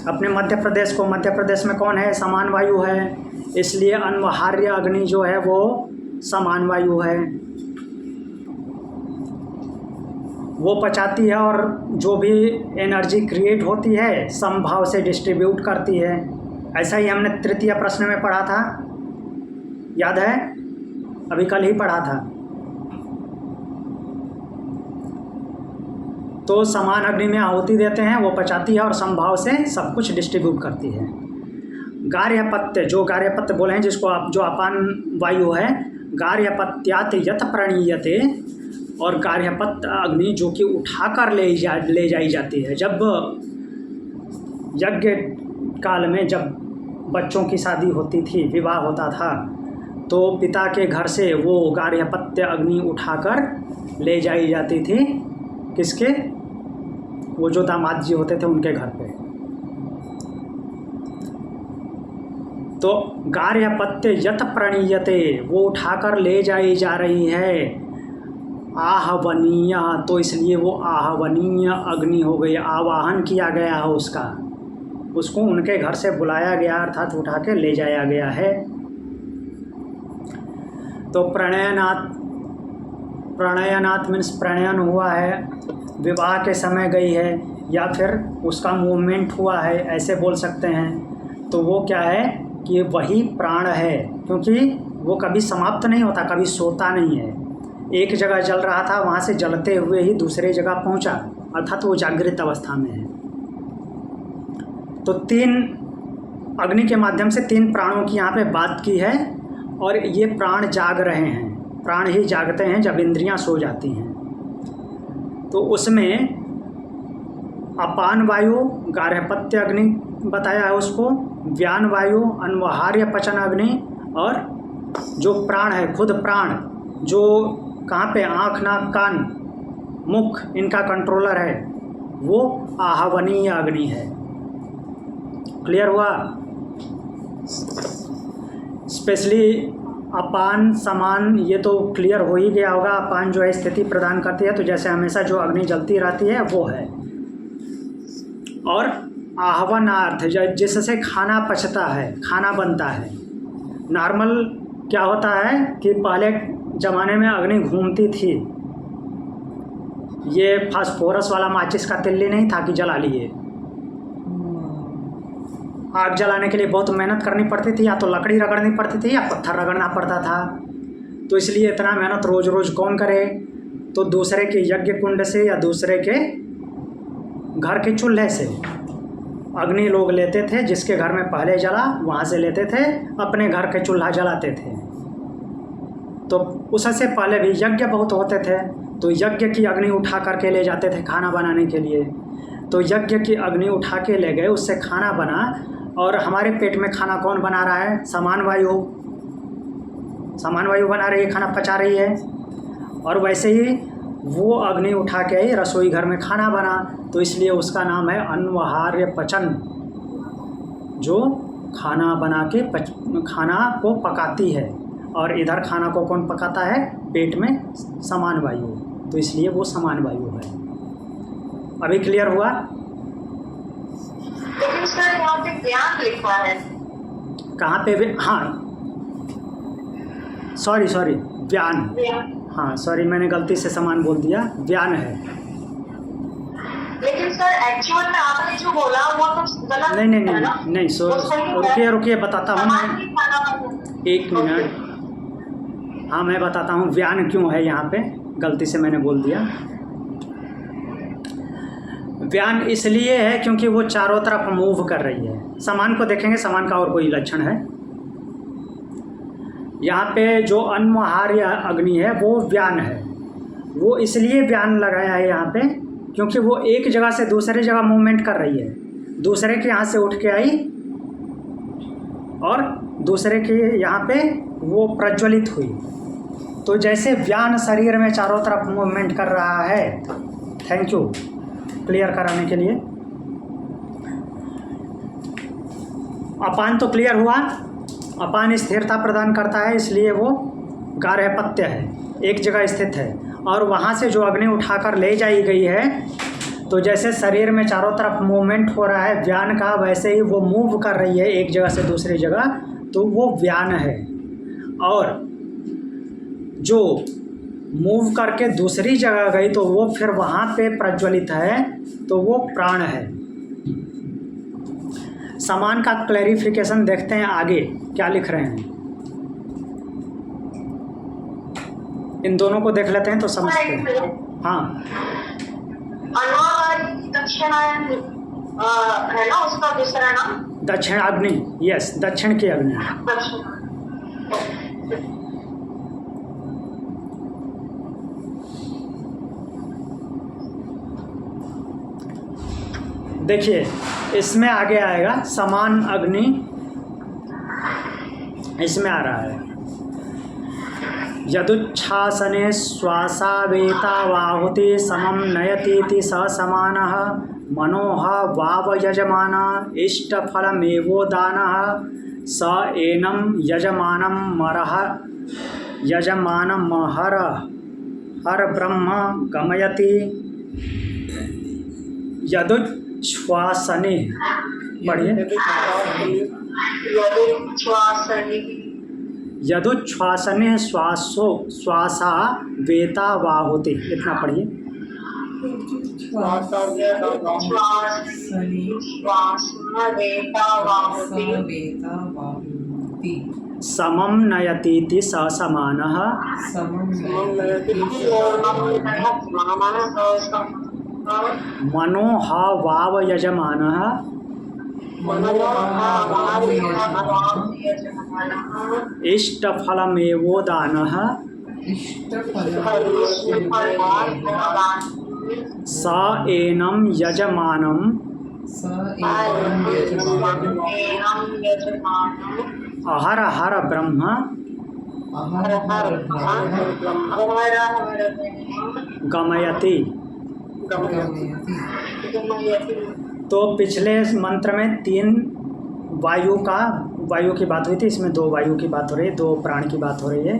अपने मध्य प्रदेश को, मध्य प्रदेश में कौन है? समान वायु है, इसलिए अनवहार्य अग्नि जो है वो समान वायु है, वो पचाती है और जो भी एनर्जी क्रिएट होती है समभाव से डिस्ट्रीब्यूट करती है। ऐसा ही हमने तृतीय प्रश्न में पढ़ा था, याद है? अभी कल ही पढ़ा था। तो समान अग्नि में आहुति देते हैं, वो पचाती है और समभाव से सब कुछ डिस्ट्रीब्यूट करती है। गार्हपत्य, जो गार्हपत्य बोले हैं जिसको आप, जो अपान वायु है, गार्हपत्यात् यत प्रणीयते, और गार्हपत्य अग्नि जो कि उठाकर ले जाई जाती है। जब यज्ञ काल में जब बच्चों की शादी होती थी, विवाह होता था, तो पिता के घर से वो गार्हपत्य अग्नि उठाकर ले जाई जाती थी, किसके? वो जो दामाद जी होते थे उनके घर पे। तो गार्हपत्य यत प्रणीयते, वो उठाकर ले जाई जा रही है। आहवनीय, तो इसलिए वो आहवनीय अग्नि हो गई, आवाहन किया गया है उसका, उसको उनके घर से बुलाया गया, अर्थात उठा के ले जाया गया है। तो प्रणयनाथ मीन्स प्रणयन हुआ है, विवाह के समय गई है, या फिर उसका मूवमेंट हुआ है, ऐसे बोल सकते हैं। तो वो क्या है कि वही प्राण है, क्योंकि वो कभी समाप्त नहीं होता, कभी सोता नहीं है। एक जगह जल रहा था, वहाँ से जलते हुए ही दूसरे जगह पहुँचा, अर्थात वो जागृत अवस्था में है। तो 3 अग्नि के माध्यम से 3 प्राणों की यहाँ पे बात की है, और ये प्राण जाग रहे हैं। प्राण ही जागते हैं जब इंद्रियां सो जाती हैं। तो उसमें अपान वायु गार्हपत्य अग्नि बताया है उसको, व्यान वायु अनवहार्य पचन अग्नि, और जो प्राण है, खुद प्राण जो कहाँ पे, आँख नाक कान मुख इनका कंट्रोलर है, वो आहवनीय अग्नि है। क्लियर हुआ? स्पेशली अपान समान ये तो क्लियर हो ही गया होगा। अपान जो है स्थिति प्रदान करती है, तो जैसे हमेशा जो अग्नि जलती रहती है वो है। और आहवनार्थ, जिससे खाना पचता है, खाना बनता है। नॉर्मल क्या होता है कि पहले ज़माने में अग्नि घूमती थी, ये फास्फोरस वाला माचिस का तिल्ली नहीं था कि जला लिए। आग जलाने के लिए बहुत मेहनत करनी पड़ती थी, या तो लकड़ी रगड़नी पड़ती थी या पत्थर रगड़ना पड़ता था। तो इसलिए इतना मेहनत रोज़ रोज़ कौन करे? तो दूसरे के यज्ञ कुंड से या दूसरे के घर के चूल्हे से अग्नि लोग लेते थे, जिसके घर में पहले जला वहाँ से लेते थे, अपने घर के चूल्हा जलाते थे। तो उससे पहले भी यज्ञ बहुत होते थे, तो यज्ञ की अग्नि उठा करके ले जाते थे खाना बनाने के लिए। तो यज्ञ की अग्नि उठा के ले गए, उससे खाना बना, और हमारे पेट में खाना कौन बना रहा है? समान वायु। समान वायु बना रही है, खाना पचा रही है। और वैसे ही वो अग्नि उठा के ही रसोई घर में खाना बना, तो इसलिए उसका नाम है अनवहार्य पचन, जो खाना बना के खाना को पकाती है। और इधर खाना को कौन पकाता है? पेट में समान वायु, तो इसलिए वो समान वायु है। अभी क्लियर हुआ? लेकिन सर यहाँ पे व्यान लिखा है। कहाँ पे? हाँ सॉरी व्यान, हाँ सॉरी मैंने गलती से समान बोल दिया, व्यान है। लेकिन सर एक्चुअल में आपने जो बोला वो तो गलत है ना? नहीं रुकिए बताता हूँ मैं, 1 मिनट। हाँ मैं बताता हूँ व्यान क्यों है यहाँ पे, गलती से मैंने बोल दिया। व्यान इसलिए है क्योंकि वो चारों तरफ मूव कर रही है। समान को देखेंगे, समान का और कोई लक्षण है। यहाँ पे जो अनवहार्य अग्नि है वो व्यान है। वो इसलिए व्यान लगाया है यहाँ पे क्योंकि वो एक जगह से दूसरी जगह मूवमेंट कर रही है। दूसरे के यहाँ से उठ के आई और दूसरे के यहाँ पे वो प्रज्वलित हुई। तो जैसे व्यान शरीर में चारों तरफ मूवमेंट कर रहा है। थैंक यू क्लियर कराने के लिए। अपान तो क्लियर हुआ। अपान स्थिरता प्रदान करता है, इसलिए वो गार्हपत्य है, एक जगह स्थित है। और वहाँ से जो अग्नि उठाकर ले जाई गई है तो जैसे शरीर में चारों तरफ मूवमेंट हो रहा है व्यान का, वैसे ही वो मूव कर रही है एक जगह से दूसरी जगह, तो वो व्यान है। और जो मूव करके दूसरी जगह गई तो वो फिर वहाँ पे प्रज्वलित है, तो वो प्राण है। समान का क्लैरिफिकेशन देखते हैं आगे क्या लिख रहे हैं। इन दोनों को देख लेते हैं तो समझते हैं। हाँ, दक्षिणायन है ना उसका दूसरा नाम? दक्षिण अग्नि, यस, दक्षिण की अग्नि। दक्षिण। देखिए इसमें आगे आएगा समान अग्नि, इसमें आ रहा है यदुच्छ्वासने श्वासावेतावाहुति समं नयतीति स समानः मनोह वाव यजमान इष्टफलमेवोदानः स एनं यजमानमहर हर ब्रह्म गमयति। यदुच्छ्वासने, पढ़िए, यदुच्छ्वासने श्वासा वेता वाहुति, इतना पढ़िए। समम नयतीति स समानः मनोह वाव यजमानः इष्टफलमेवोदानः स एनं यजमानं अहर हर ब्रह्म गमयति। तो पिछले मंत्र में 3 वायु की बात हुई थी, इसमें 2 वायु की बात हो रही है, 2 प्राण की बात हो रही है।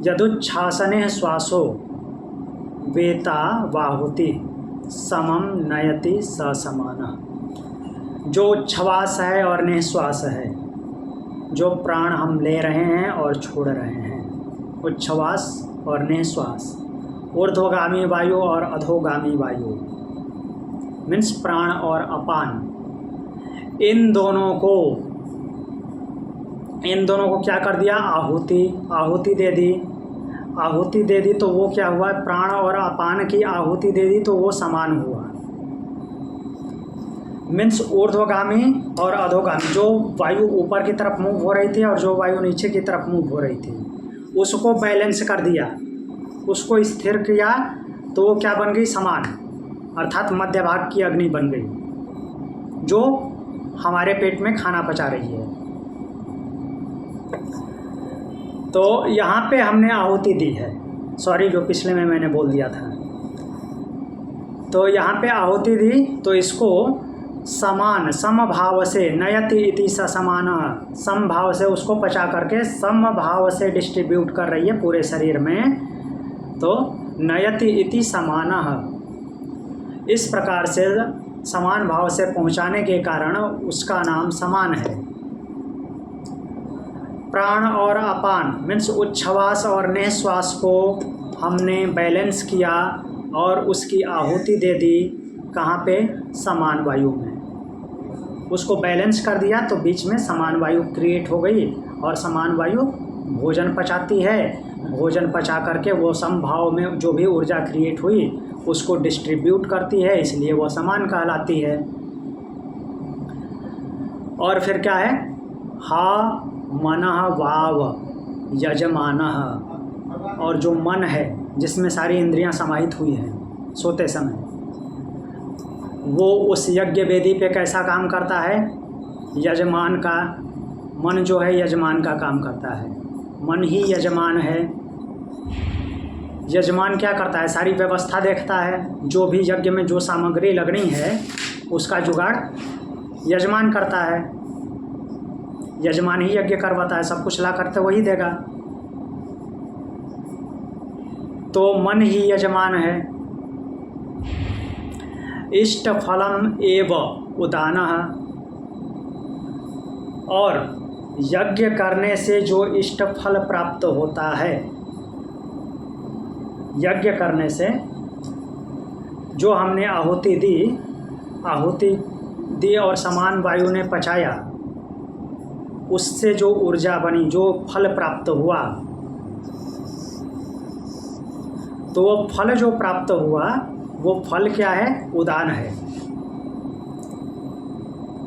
यदुच्छ्वासने श्वासो वेता वाहुति समम नयति स समानः। जो उच्छ्वास है और निश्वास है, जो प्राण हम ले रहे हैं और छोड़ रहे हैं, उच्छ्वास और निश्वास, ऊर्ध्वगामी वायु और अधोगामी वायु, मीन्स प्राण और अपान, इन दोनों को क्या कर दिया? आहुति दे दी। तो वो क्या हुआ? प्राण और अपान की आहुति दे दी, तो वो समान हुआ। मीन्स ऊर्ध्वगामी और अधोगामी, जो वायु ऊपर की तरफ मूव हो रही थी और जो वायु नीचे की तरफ मूव हो रही थी, उसको बैलेंस कर दिया, उसको स्थिर किया, तो वो क्या बन गई? समान, अर्थात मध्य भाग की अग्नि बन गई, जो हमारे पेट में खाना पचा रही है। तो यहाँ पे हमने आहुति दी है, सॉरी जो पिछले में मैंने बोल दिया था। तो यहाँ पे आहुति दी, तो इसको समान समभाव से नयति इति स समान, समभाव से उसको पचा करके समभाव से डिस्ट्रीब्यूट कर रही है पूरे शरीर में। तो नयति इति समानः, इस प्रकार से समान भाव से पहुँचाने के कारण उसका नाम समान है। प्राण और अपान मीन्स उच्छ्वास और निश्वास को हमने बैलेंस किया और उसकी आहुति दे दी, कहाँ पे? समान वायु में। उसको बैलेंस कर दिया तो बीच में समान वायु क्रिएट हो गई, और समान वायु भोजन पचाती है, भोजन पचा करके वो समभाव में जो भी ऊर्जा क्रिएट हुई उसको डिस्ट्रीब्यूट करती है, इसलिए वो समान कहलाती है। और फिर क्या है? हा मनः वाव यजमानः, और जो मन है जिसमें सारी इंद्रियां समाहित हुई हैं सोते समय, वो उस यज्ञ वेदी पे कैसा काम करता है? यजमान का, मन जो है यजमान का काम करता है, मन ही यजमान है। यजमान क्या करता है? सारी व्यवस्था देखता है, जो भी यज्ञ में जो सामग्री लगनी है उसका जुगाड़ यजमान करता है। यजमान ही यज्ञ करवाता है, सब कुछ ला करते वही देगा। तो मन ही यजमान है। इष्ट फलम एव उदानः, और यज्ञ करने से जो इष्ट फल प्राप्त होता है, यज्ञ करने से जो हमने आहुति दी और समान वायु ने पचाया, उससे जो ऊर्जा बनी, जो फल प्राप्त हुआ, तो वो फल जो प्राप्त हुआ वो फल क्या है? उदान है।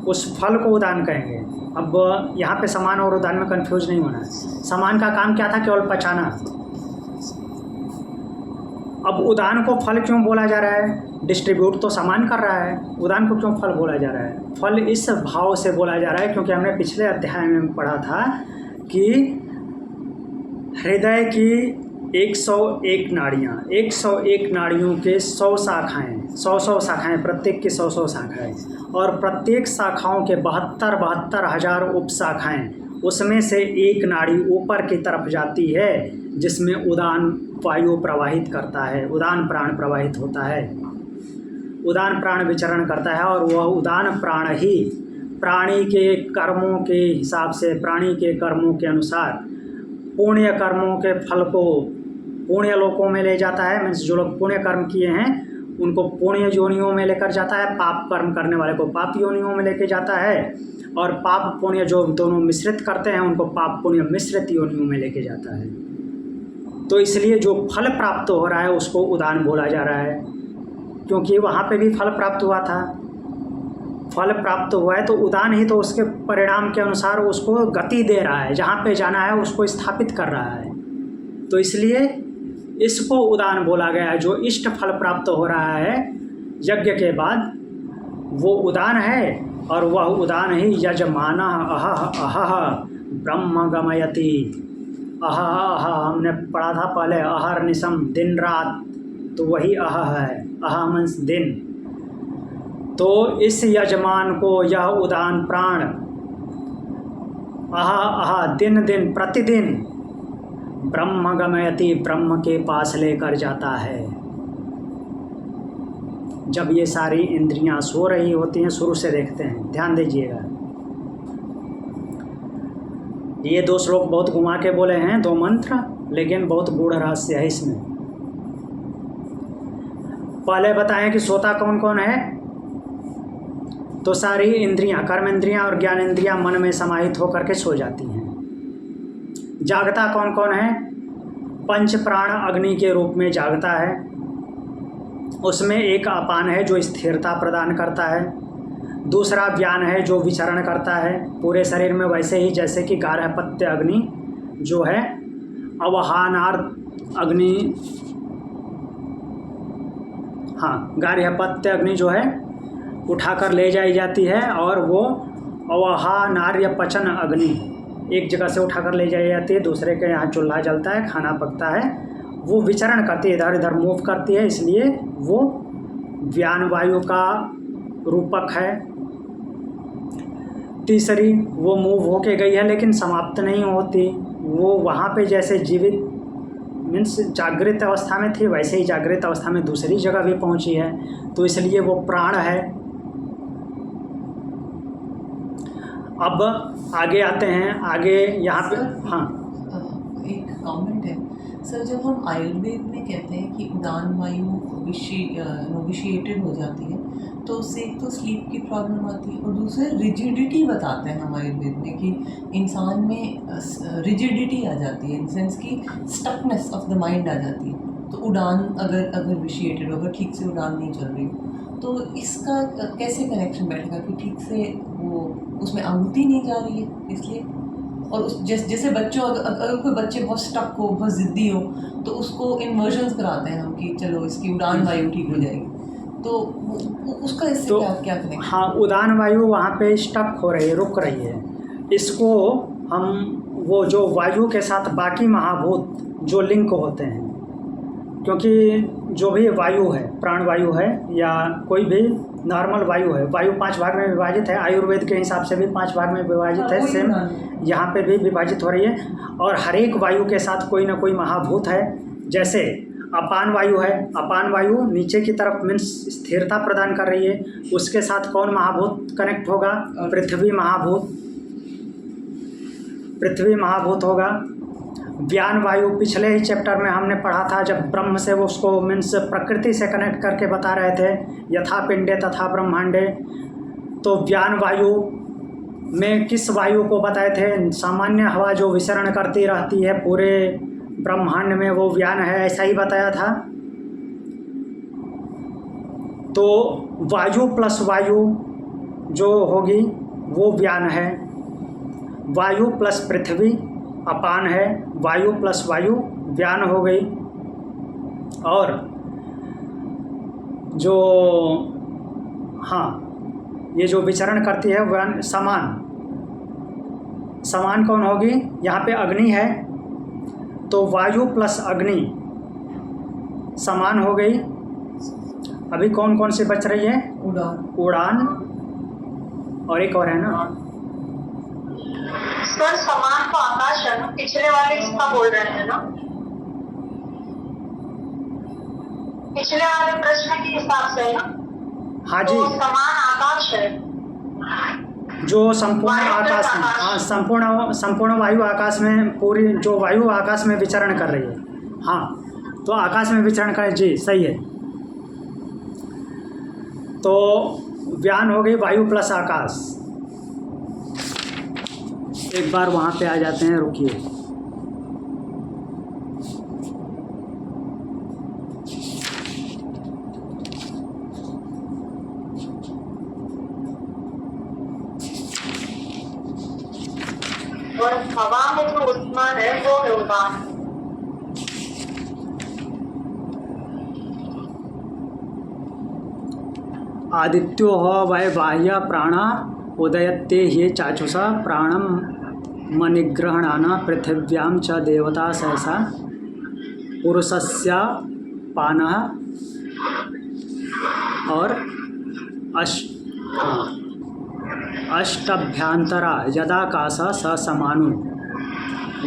उस फल को उदान कहेंगे। अब यहाँ पे समान और उदान में कंफ्यूज नहीं होना है। समान का काम क्या था? केवल पचाना। अब उदान को फल क्यों बोला जा रहा है? डिस्ट्रीब्यूट तो समान कर रहा है, उदान को क्यों फल बोला जा रहा है? फल इस भाव से बोला जा रहा है क्योंकि हमने पिछले अध्याय में पढ़ा था कि हृदय की 101 नाड़ियाँ, 101 नाड़ियों के 100 शाखाएँ, 100 शाखाएँ, प्रत्येक की 100 शाखाएँ, और प्रत्येक शाखाओं के 72,000 उपशाखाएँ, उसमें से एक नाड़ी ऊपर की तरफ जाती है जिसमें उदान वायु प्रवाहित करता है, उदान प्राण प्रवाहित होता है, उदान प्राण विचरण करता है। और वह उदान प्राण ही प्राणी के कर्मों के हिसाब से, प्राणी के कर्मों के अनुसार पुण्य कर्मों के फल को पुण्य लोकों में ले जाता है। मीन्स जो लोग पुण्य कर्म किए हैं उनको पुण्य योनियों में लेकर जाता है, पाप कर्म करने वाले को पाप योनियों में लेके जाता है, और पाप पुण्य जो दोनों मिश्रित करते हैं उनको पाप पुण्य मिश्रित योनियों में लेके जाता है। तो इसलिए जो फल प्राप्त हो रहा है उसको उदान बोला जा रहा है, क्योंकि वहाँ पे भी फल प्राप्त हुआ था। फल प्राप्त हुआ है तो उदान ही तो उसके परिणाम के अनुसार उसको गति दे रहा है, जहाँ पे जाना है उसको स्थापित कर रहा है। तो इसलिए इसको उदान बोला गया है। जो इष्ट फल प्राप्त हो रहा है यज्ञ के बाद वो उदान है, और वह उदान ही यजमानः अहः अहः ब्रह्म गमयति। अहः हमने पढ़ा था पहले, अहर्निशम दिन रात, तो वही अहः है। अहः मीन्स दिन। तो इस यजमान को यह उदान प्राण अहः अहः दिन दिन प्रतिदिन ब्रह्म गमयति, ब्रह्म के पास लेकर जाता है। जब ये सारी इंद्रियां सो रही होती हैं, शुरू से देखते हैं, ध्यान दीजिएगा। ये 2 श्लोक बहुत घुमा के बोले हैं, 2 मंत्र, लेकिन बहुत गूढ़ रहस्य है इसमें। पहले बताएं कि सोता कौन कौन है। तो सारी इंद्रियां, कर्म इंद्रियां और ज्ञान इंद्रियां मन में समाहित होकर के सो जाती हैं। जागता कौन कौन है? पंच प्राण अग्नि के रूप में जागता है। उसमें एक अपान है जो स्थिरता प्रदान करता है, दूसरा व्यान है जो विचरण करता है पूरे शरीर में, वैसे ही जैसे कि गार्हपत्य अग्नि जो है, अवहानार्थ अग्नि, हाँ, गार्हपत्य अग्नि जो है उठाकर ले जाई जाती है, और वो अवहानार्य पचन अग्नि एक जगह से उठाकर ले जाई जाती है, दूसरे के यहाँ चूल्हा जलता है, खाना पकता है, वो विचरण करती है, इधर इधर मूव करती है, इसलिए वो व्यान वायु का रूपक है। तीसरी वो मूव होके गई है लेकिन समाप्त नहीं होती, वो वहाँ पे जैसे जीवित मीन्स जागृत अवस्था में थी वैसे ही जागृत अवस्था में दूसरी जगह भी पहुँची है, तो इसलिए वो प्राण है। अब आगे आते हैं, आगे यहाँ पे हाँ एक कमेंट है सर, जब हम आयुर्वेद में कहते हैं कि उदान वायु विशिएटेड हो जाती है तो उससे एक तो स्लीप की प्रॉब्लम आती है और दूसरे रिजिडिटी बताते हैं हम आयुर्वेद में कि इंसान में रिजिडिटी आ जाती है, इन सेंस की स्टकनेस ऑफ द माइंड आ जाती है। तो उड़ान अगर विशिएटेड अगर ठीक से उड़ान नहीं चल रही तो इसका कैसे कनेक्शन बैठेगा कि ठीक से वो उसमें आहुति नहीं जा रही है इसलिए। और उस जैसे बच्चों अगर कोई बच्चे बहुत स्टक हो, बहुत ज़िद्दी हो, तो उसको इन्वर्जन्स कराते हैं हम कि चलो इसकी उड़ान वायु ठीक हो जाएगी, तो उसका इससे तो, क्या कनेक्शन? हाँ, उड़ान वायु वहाँ पे स्टक हो रही है, रुक रही है। इसको हम वो जो वायु के साथ बाकी महाभूत जो लिंक होते हैं, क्योंकि जो भी वायु है, प्राण वायु है या कोई भी नॉर्मल वायु है, वायु 5 भाग में विभाजित है, आयुर्वेद के हिसाब से भी 5 भाग में विभाजित है, सेम यहाँ पे भी विभाजित हो रही है। और हर एक वायु के साथ कोई ना कोई महाभूत है। जैसे अपान वायु है, अपान वायु नीचे की तरफ मीन्स स्थिरता प्रदान कर रही है, उसके साथ कौन महाभूत कनेक्ट होगा? पृथ्वी महाभूत, पृथ्वी महाभूत होगा। ज्ञान वायु पिछले ही चैप्टर में हमने पढ़ा था, जब ब्रह्म से वो उसको मीन्स प्रकृति से कनेक्ट करके बता रहे थे, यथा पिंडे तथा ब्रह्मांडे। तो ज्ञान वायु में किस वायु को बताए थे? सामान्य हवा जो विचरण करती रहती है पूरे ब्रह्मांड में, वो ज्ञान है, ऐसा ही बताया था। तो वायु प्लस वायु जो होगी वो ज्ञान है, वायु प्लस पृथ्वी अपान है, वायु प्लस वायु ज्ञान हो गई। और जो हाँ ये जो विचरण करती है ज्ञान समान, समान कौन होगी? यहाँ पे अग्नि है तो वायु प्लस अग्नि समान हो गई। अभी कौन कौन सी बच रही है? उड़ान और एक और है ना सर, समान तो आकाश है ना, पिछले वाले इसका बोल रहे हैं ना, पिछले वाले प्रश्न के हिसाब से ना। हाँ जी, तो समान आकाश है जो संपूर्ण आकाश में, हाँ संपूर्ण वायु आकाश में, पूरी जो वायु आकाश में विचरण कर रही है। हाँ तो आकाश में विचरण कर, जी सही है। तो ज्ञान हो गई वायु प्लस आकाश। एक बार वहाँ पे आ जाते हैं, रुकिए। और हवा में जो ऊष्मा है वो है उड़ान। आदित्यो ह वै बाह्य प्राणा उदयत्ते ह्ये चाक्षुषा प्राणम मनिग्रहणाना पृथिव्यां च देवता सहसा पुरुषस्य पानः और अष्टभ्यंतरा यदाकाश स समानु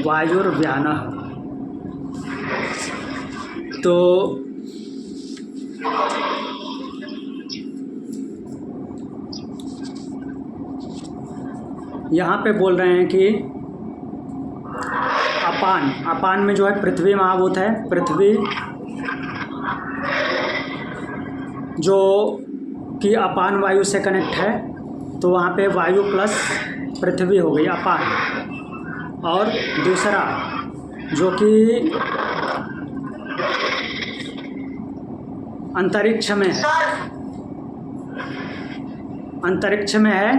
वायुर्व्यानः। तो यहाँ पे बोल रहे हैं कि अपान में जो है पृथ्वी महाभूत है, पृथ्वी जो कि अपान वायु से कनेक्ट है, तो वहाँ पे वायु प्लस पृथ्वी हो गई अपान। और दूसरा जो कि अंतरिक्ष में है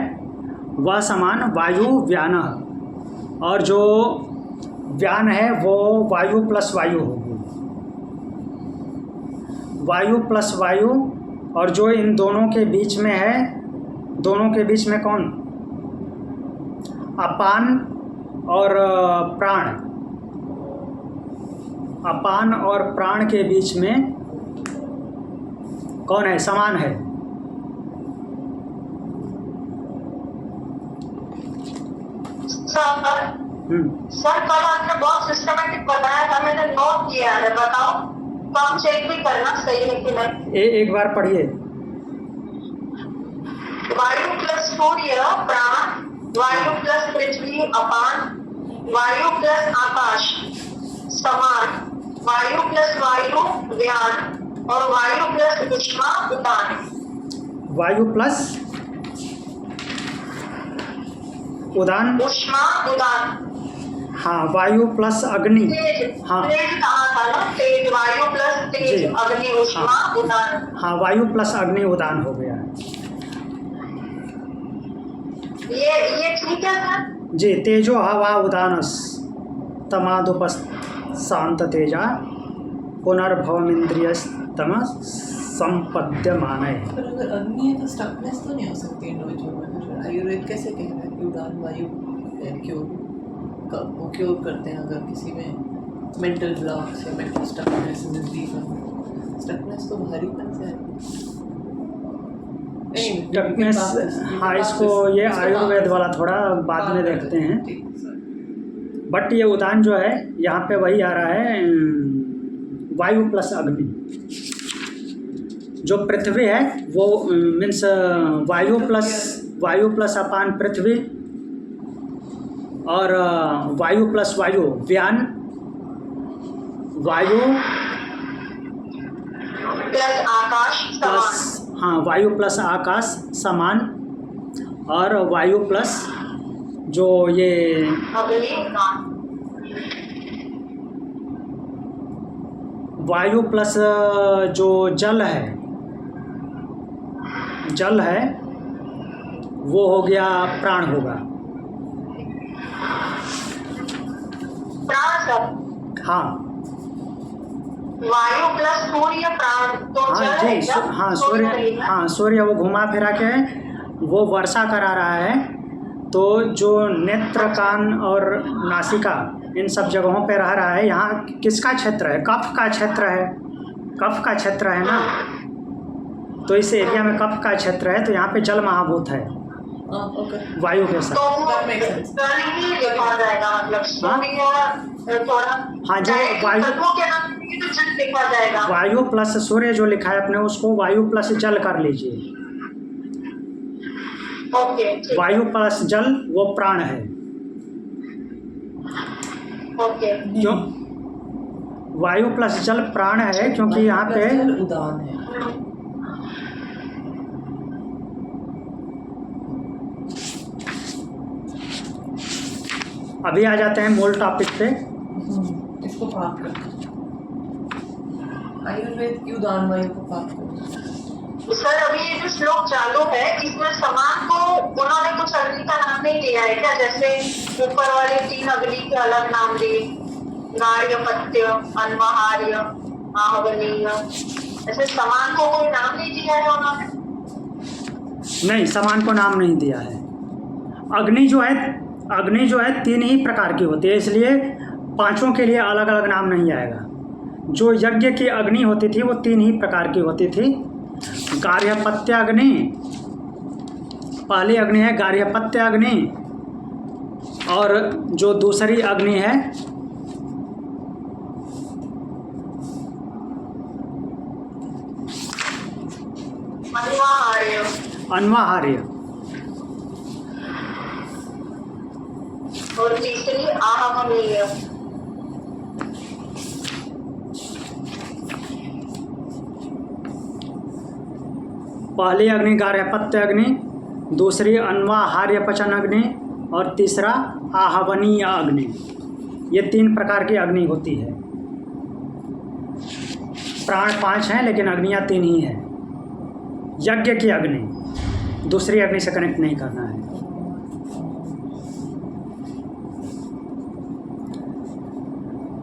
वह समान वायु व्यान। और जो व्यान है वो वायु प्लस वायु होगी, वायु प्लस वायु। और जो इन दोनों के बीच में है, दोनों के बीच में कौन? अपान और प्राण। अपान और प्राण के बीच में कौन है? समान है। सर कल आपने बहुत सिस्टमेटिक बताया था, मैंने नोट किया है, बताओ तो आप चेक भी करना सही है कि नहीं। एक बार पढ़िए। वायु प्लस सूर्य प्राण, वायु प्लस पृथ्वी अपान, वायु प्लस आकाश समान, वायु प्लस वायु व्यान और वायु प्लस ऊष्मा उदान। वायु प्लस उदान, ऊष्मा उदान। हाँ वायु प्लस अग्नि। हाँ तेज कहा था ना, तेज वायु प्लस तेज अग्नि ऊष्मा उदान। हाँ वायु प्लस अग्नि उदान हो गया। ये ठीक है सर जी। तेजो हवा उदानस तमादुपस शांत तेजा पुनर्भवमिंद्रियस्तम संपद्यमानः। पर अगर अग्नि है तो स्टकनेस तो नहीं हो सकती इंडिविजुअल में। आयुर्वेद कैसे कह रहा है कि उड़ान वायु क्योर करते हैं अगर किसी में मेंटल ब्लॉक्स या मेंटल स्टकनेस स्टकनेस तो भारीपन से है। स्टकनेस, हाँ इसको ये आयुर्वेद वाला थोड़ा बाद में देखते हैं। बट ये उदान जो है यहाँ पे वही आ रहा है वायु प्लस अग्नि। जो पृथ्वी है वो मीन्स वायु प्लस अपान पृथ्वी, और वायु प्लस वायु व्यान, वायु प्लस आकाश प्लस समान। हाँ वायु प्लस आकाश समान, और वायु प्लस जो ये अग्नि वायु प्लस जो जल है वो हो गया प्राण होगा। प्राण सब। हाँ वायु प्लस सूर्य प्राण तो हाँ जल जी रहेगा, हाँ सूर्य सूर्य, रहेगा। हाँ सूर्य वो घुमा फिरा के वो वर्षा करा रहा है। तो जो नेत्र कान और नासिका इन सब जगहों पे रह रहा है, यहाँ किसका क्षेत्र है? कफ का क्षेत्र है, कफ का क्षेत्र है ना। तो इस एरिया में कफ का क्षेत्र है, तो यहाँ पे जल महाभूत है ओके। वायु के तो साथ। वो That makes sense. जल ही देखा जाएगा, मतलब सूर्य थोड़ा हाँ, जो वायु- तत्वों के नाम से तो जल देखा जाएगा। वायु प्लस सूर्य जो लिखा है अपने, उसको वायु प्लस जल कर लीजिए। ओके ठीक। वायु प्लस जल वो प्राण है। ओके क्यों वायु प्लस जल प्राण है? क्योंकि यहाँ पे जल उदान है। अभी आ जाते हैं मूल टॉपिक पे। इसको पाप कर, आयुर्वेद की उदान वायु को पाप कर। सर अभी ये जो श्लोक चालू है, इसमें समान को उन्होंने कुछ अग्नि का नाम नहीं लिया है क्या? जैसे ऊपर वाले 3 अग्नि के अलग नाम दिए, गार्हपत्य, अन्वहार्य, आहवनीय। ऐसे समान को कोई नाम नहीं दिया है उन्होंने? नहीं, समान को नाम नहीं दिया है। अग्नि जो है 3 ही प्रकार की होती है, इसलिए 5 के लिए अलग अलग नाम नहीं आएगा। जो यज्ञ की अग्नि होती थी वो 3 ही प्रकार की होती थी। गार्हपत्य अग्नि, पहली अग्नि है गार्हपत्य अग्नि, और जो दूसरी अग्नि है अन्वहार्य, अन्वहार्य, और तीसरी आहवनीय। पहली अग्नि गार्हपत्य अग्नि, दूसरी अन्वाहार्य पचन अग्नि, और तीसरा आहवनीय अग्नि। ये 3 प्रकार की अग्नि होती है। प्राण 5 हैं लेकिन अग्नियाँ 3 ही हैं। यज्ञ की अग्नि, दूसरी अग्नि से कनेक्ट नहीं करना है।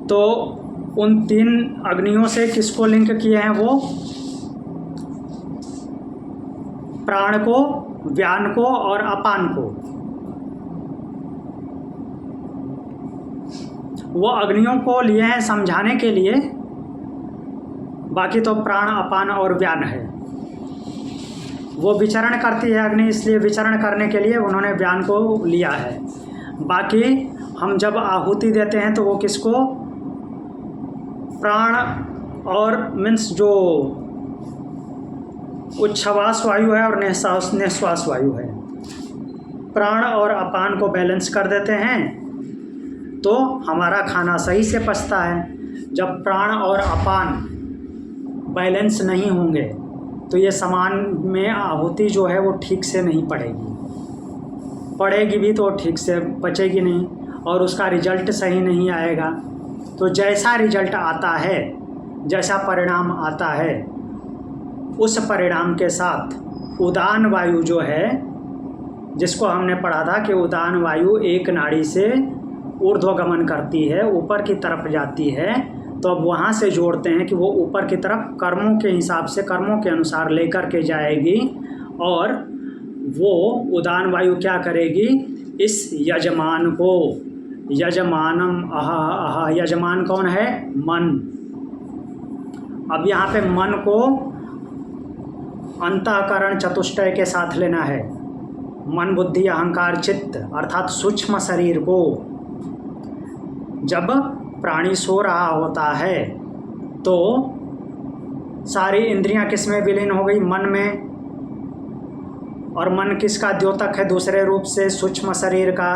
तो उन 3 अग्नियों से किसको लिंक किए हैं? वो प्राण को, व्यान को और अपान को। वो अग्नियों को लिए हैं समझाने के लिए, बाकी तो प्राण, अपान और व्यान है। वो विचरण करती है अग्नि, इसलिए विचरण करने के लिए उन्होंने व्यान को लिया है। बाकी हम जब आहुति देते हैं तो वो किसको? प्राण और मीन्स जो उच्छ्वास वायु है और निश्वास वायु है, प्राण और अपान को बैलेंस कर देते हैं तो हमारा खाना सही से पचता है। जब प्राण और अपान बैलेंस नहीं होंगे तो ये समान में आहुति जो है वो ठीक से नहीं पड़ेगी भी तो ठीक से पचेगी नहीं, और उसका रिजल्ट सही नहीं आएगा। तो जैसा रिजल्ट आता है, जैसा परिणाम आता है, उस परिणाम के साथ उदान वायु जो है, जिसको हमने पढ़ा था कि उदान वायु एक नाड़ी से ऊर्ध्वगमन करती है, ऊपर की तरफ जाती है, तो अब वहाँ से जोड़ते हैं कि वो ऊपर की तरफ कर्मों के हिसाब से, कर्मों के अनुसार लेकर के जाएगी, और वो उदान वायु क्या करेगी? इस यजमान को, यजमानम अह, यजमान कौन है? मन। अब यहाँ पे मन को अंतःकरण चतुष्टय के साथ लेना है। मन, बुद्धि, अहंकार, चित्त, अर्थात सूक्ष्म शरीर को। जब प्राणी सो रहा होता है तो सारी इंद्रियां किस में विलीन हो गई? मन में। और मन किसका द्योतक है दूसरे रूप से? सूक्ष्म शरीर का।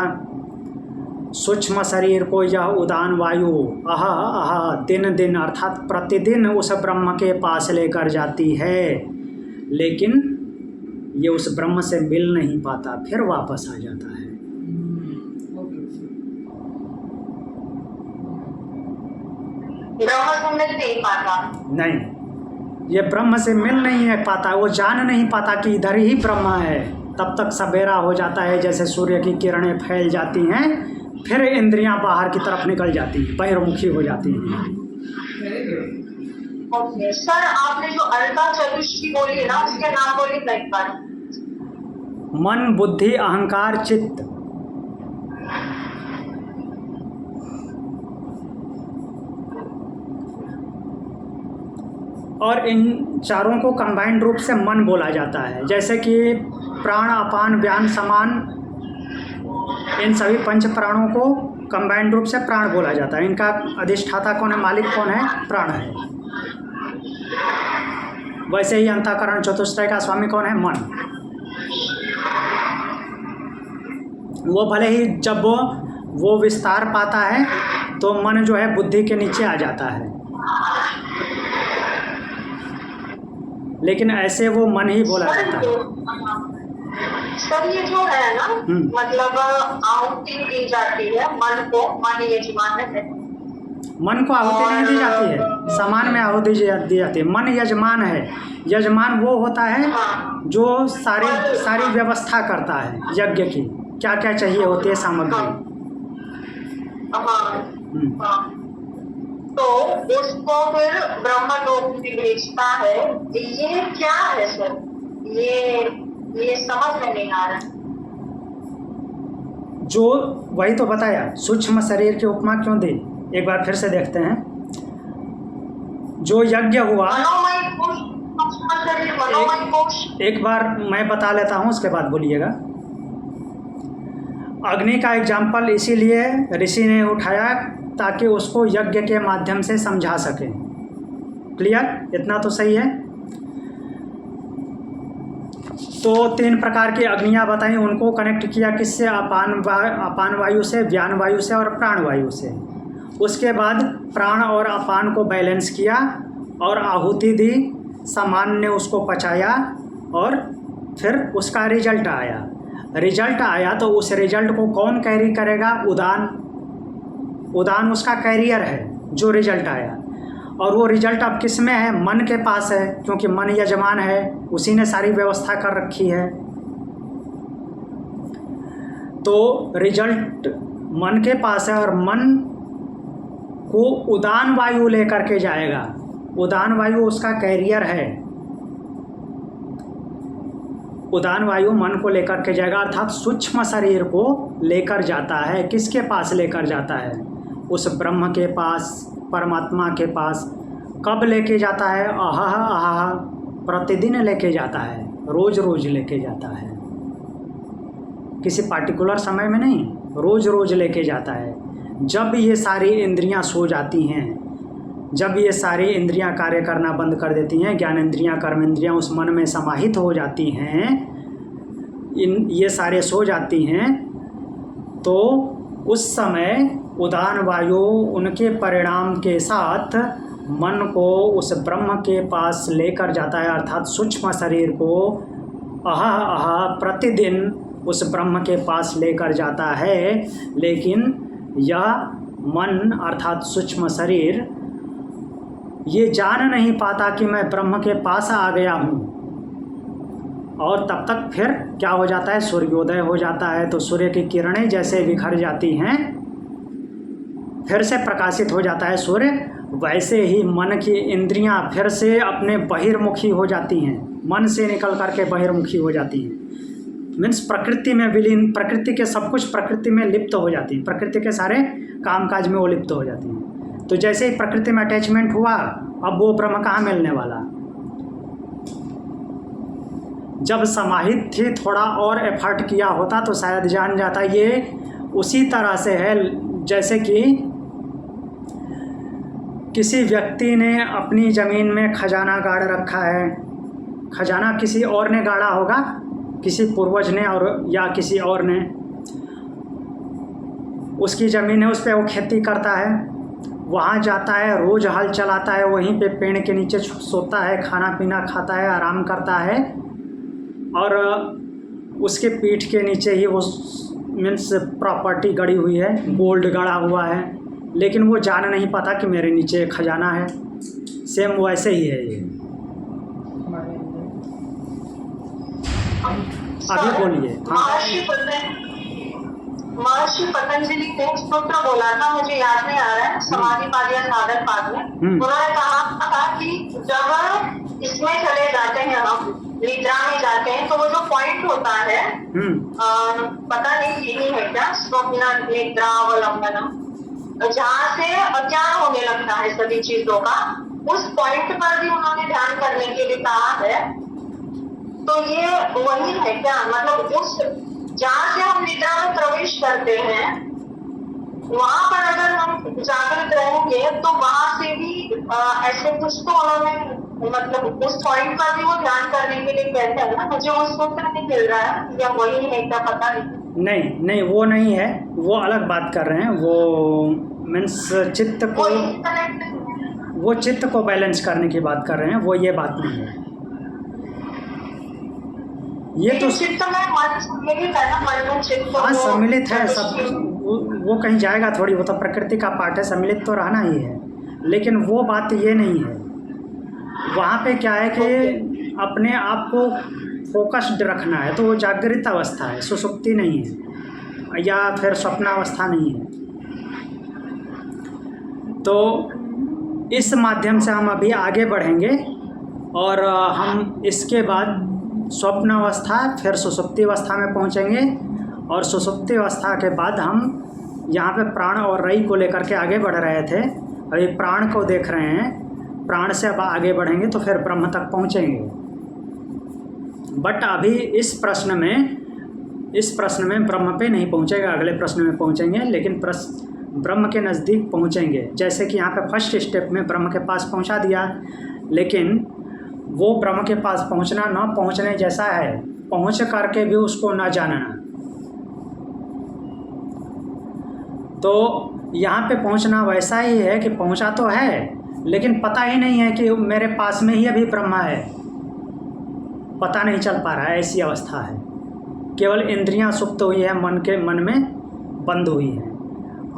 सूक्ष्म शरीर को यह उदान वायु अह अह दिन दिन अर्थात प्रतिदिन उस ब्रह्म के पास लेकर जाती है, लेकिन ये उस ब्रह्म से मिल नहीं पाता, फिर वापस आ जाता है। ब्रह्म से मिल नहीं पाता। नहीं, ये ब्रह्म से मिल नहीं है पाता, वो जान नहीं पाता कि इधर ही ब्रह्म है। तब तक सवेरा हो जाता है, जैसे सूर्य की किरणें फैल जाती हैं, फिर इंद्रियां बाहर की तरफ निकल जाती हैं, बहिर्मुखी हो जाती हैं। ओके सर, आपने जो अर्का चतुष्टी बोली है ना, उसके नाम बोलिए एक बार। मन, बुद्धि, अहंकार, चित्त। और इन चारों को कंबाइंड रूप से मन बोला जाता है। जैसे कि प्राण, अपान, व्यान, समान, इन सभी पंच प्राणों को कंबाइंड रूप से प्राण बोला जाता है। इनका अधिष्ठाता कौन है? मालिक कौन है? प्राण है। वैसे ही अंतःकरण चतुष्टय का स्वामी कौन है? मन। वो भले ही जब वो विस्तार पाता है तो मन जो है बुद्धि के नीचे आ जाता है, लेकिन ऐसे वो मन ही बोला जाता है। सर ये जो है ना, मतलब आहुति दी जाती है मन को, मन यजमान है। मन को आहुति नहीं दी जाती है, समान में आहुति दी जाती है। मन यजमान है। यजमान वो होता है जो सारी व्यवस्था करता है यज्ञ की, क्या क्या चाहिए होती है सामग्री। तो उसको फिर ब्रह्मलोक में भेजता है। ये क्या है सर? ये समझ में नहीं आ रहा। जो वही तो बताया, सूक्ष्म शरीर की उपमा क्यों दी, एक बार फिर से देखते हैं। जो यज्ञ हुआ, एक बार मैं बता लेता हूँ, उसके बाद बोलिएगा। अग्नि का एग्जाम्पल इसीलिए ऋषि ने उठाया ताकि उसको यज्ञ के माध्यम से समझा सके। क्लियर? इतना तो सही है। तो 3 प्रकार की अग्नियाँ बताई, उनको कनेक्ट किया किससे? अपान वायु से, व्यान वायु से और प्राण वायु से। उसके बाद प्राण और अपान को बैलेंस किया और आहुति दी, समान ने उसको पचाया और फिर उसका रिजल्ट आया। तो उस रिजल्ट को कौन कैरी करेगा? उदान उसका कैरियर है जो रिजल्ट आया। और वो रिजल्ट अब किस में है? मन के पास है, क्योंकि मन यजमान है, उसी ने सारी व्यवस्था कर रखी है। तो रिजल्ट मन के पास है और मन को उदान वायु लेकर के जाएगा। उदान वायु उसका कैरियर है। उदान वायु मन को लेकर के जाएगा, अर्थात सूक्ष्म शरीर को लेकर जाता है। किसके पास लेकर जाता है? उस ब्रह्म के पास, परमात्मा के पास। कब लेके जाता है? आहा प्रतिदिन लेके जाता है, रोज रोज लेके जाता है, किसी पार्टिकुलर समय में नहीं, रोज रोज लेके जाता है। जब ये सारी इंद्रियां सो जाती हैं, जब ये सारी इंद्रियां कार्य करना बंद कर देती हैं, ज्ञान इंद्रियां, कर्म इंद्रियां उस मन में समाहित हो जाती हैं, ये सारे सो जाती हैं, तो उस समय उदान वायु उनके परिणाम के साथ मन को उस ब्रह्म के पास लेकर जाता है, अर्थात सूक्ष्म शरीर को प्रतिदिन उस ब्रह्म के पास लेकर जाता है। लेकिन यह मन अर्थात सूक्ष्म शरीर ये जान नहीं पाता कि मैं ब्रह्म के पास आ गया हूँ, और तब तक फिर क्या हो जाता है? सूर्योदय हो जाता है। तो सूर्य की किरणें जैसे बिखर जाती हैं, फिर से प्रकाशित हो जाता है सूर्य, वैसे ही मन की इंद्रियां फिर से अपने बहिर्मुखी हो जाती हैं, मन से निकल करके बहिर्मुखी हो जाती हैं। मीन्स प्रकृति में विलीन, प्रकृति के सब कुछ प्रकृति में लिप्त हो जाती हैं, प्रकृति के सारे कामकाज में वो लिप्त हो जाती हैं। तो जैसे ही प्रकृति में अटैचमेंट हुआ, अब वो ब्रह्म कहाँ मिलने वाला? जब समाहित थी, थोड़ा और एफर्ट किया होता तो शायद जान जाता। ये उसी तरह से है जैसे कि किसी व्यक्ति ने अपनी ज़मीन में खजाना गाड़ रखा है, खजाना किसी और ने गाड़ा होगा, किसी पूर्वज ने और या किसी और ने, उसकी ज़मीन है, उस पर वो खेती करता है, वहाँ जाता है, रोज़ हल चलाता है, वहीं पे पेड़ के नीचे सोता है, खाना पीना खाता है, आराम करता है, और उसके पीठ के नीचे ही वो मीन्स प्रॉपर्टी गड़ी हुई है, गोल्ड गड़ा हुआ है, लेकिन वो जान नहीं पाता कि मेरे नीचे खजाना है। सेम वैसे ही है ये। अभी बोलिए। महर्षि पतंजलि ने सूत्र बोला था, मुझे याद नहीं आ रहा है, समाधि पाद या साधन पाद में उन्होंने कहा था कि जब इसमें चले जाते हैं, हम निद्रा में जाते हैं, तो वो जो पॉइंट होता है पता नहीं यही है क्या, स्वप्न निद्रा अवलंबनम, जहाँ से अज्ञान होने लगता है सभी चीजों का, उस पॉइंट पर भी उन्होंने ध्यान करने के लिए कहा है। तो ये वही है क्या, मतलब उस जहाँ से हम निद्रा में प्रवेश करते हैं वहां पर अगर हम जागृत रहेंगे तो वहां से भी ऐसे कुछ तो उन्होंने, मतलब उस पॉइंट पर भी वो ध्यान करने के लिए कहते हैं ना, मुझे वो सूत्र नहीं मिल रहा है, या वही है क्या पता नहीं। नहीं, वो नहीं है, वो अलग बात कर रहे हैं। वो मीन्स चित्त को, वो चित्त को बैलेंस करने की बात कर रहे हैं, वो ये बात नहीं है। ये तो चित्त में मन सम्मिलित है ना, मन में चित्त, हाँ सम्मिलित है सब, वो कहीं जाएगा थोड़ी, वो तो प्रकृति का पार्ट है, सम्मिलित तो रहना ही है, लेकिन वो बात ये नहीं है। वहाँ पे क्या है कि अपने आप को फोकस्ड रखना है, तो वो जागृत अवस्था है, सुषुप्ति नहीं है या फिर स्वप्नावस्था नहीं है। तो इस माध्यम से हम अभी आगे बढ़ेंगे और हम इसके बाद स्वप्न अवस्था फिर सुषुप्ति अवस्था में पहुंचेंगे, और सुषुप्ति अवस्था के बाद हम यहाँ पे प्राण और रई को लेकर के आगे बढ़ रहे थे, अभी प्राण को देख रहे हैं, प्राण से अब आगे बढ़ेंगे तो फिर ब्रह्म तक पहुँचेंगे। बट अभी इस प्रश्न में ब्रह्म पे नहीं पहुँचेगा, अगले प्रश्न में पहुँचेंगे, लेकिन ब्रह्म के नज़दीक पहुँचेंगे। जैसे कि यहाँ पे फर्स्ट स्टेप में ब्रह्म के पास पहुँचा दिया, लेकिन वो ब्रह्म के पास पहुँचना ना पहुँचने जैसा है, पहुँच करके भी उसको ना जानना। तो यहाँ पे पहुँचना वैसा ही है कि पहुँचा तो है, लेकिन पता ही नहीं है कि मेरे पास में ही अभी ब्रह्मा है, पता नहीं चल पा रहा है, ऐसी अवस्था है। केवल इंद्रियां सुप्त हुई है, मन में बंद हुई हैं,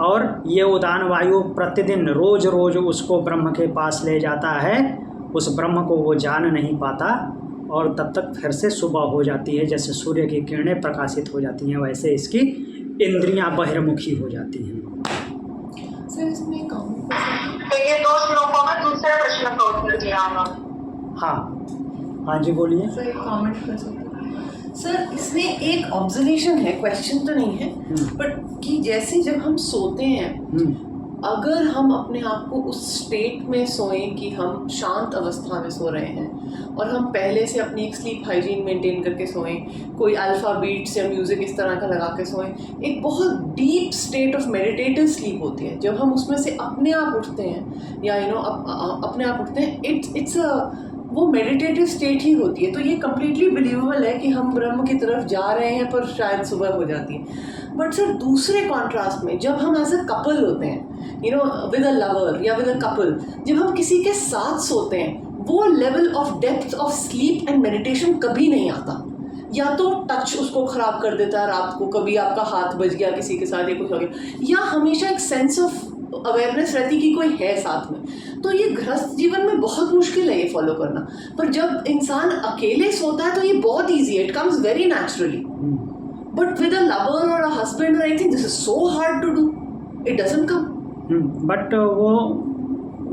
और ये उदान वायु प्रतिदिन रोज़ उसको ब्रह्म के पास ले जाता है, उस ब्रह्म को वो जान नहीं पाता, और तब तक फिर से सुबह हो जाती है, जैसे सूर्य की किरणें प्रकाशित हो जाती हैं, वैसे इसकी इंद्रियां बहिर्मुखी हो जाती हैं। सर इसमें तो ये दो श्लोकों में दूसरे प्रश्न का उत्तर दिया होगा। हाँ जी बोलिए। सर एक कमेंट कर सकते हैं सर, इसमें एक ऑब्जर्वेशन है, क्वेश्चन तो नहीं है, बट कि जैसे जब हम सोते हैं, अगर हम अपने आप को उस स्टेट में सोएं कि हम शांत अवस्था में सो रहे हैं, और हम पहले से अपनी एक स्लीप हाइजीन मेंटेन करके सोएं, कोई अल्फा बीट्स या म्यूज़िक इस तरह का लगा के सोएं, एक बहुत deep state of meditative sleep होती है। जब हम उसमें से अपने आप उठते हैं, या अपने आप उठते हैं, इट्स वो मेडिटेटिव स्टेट ही होती है। तो ये कम्प्लीटली बिलीवेबल है कि हम ब्रह्म की तरफ जा रहे हैं, पर शायद सुबह हो जाती है। बट सर दूसरे कॉन्ट्रास्ट में जब हम एज अ कपल होते हैं, विद अ लवर या विद अ कपल, जब हम किसी के साथ सोते हैं, वो level of depth of sleep and meditation कभी नहीं आता। या तो टच उसको ख़राब कर देता है रात को, कभी आपका हाथ बज गया किसी के साथ या कुछ हो गया, या हमेशा एक सेंस ऑफ अवेयरनेस रहती कि कोई है साथ में। तो ये गृहस्थ जीवन में बहुत मुश्किल है ये फॉलो करना, पर जब इंसान अकेले सोता है तो ये बहुत ईजी है, it comes very naturally. But with a lover और अ हस्बैंड और anything, this is so hard to do, it doesn't come. But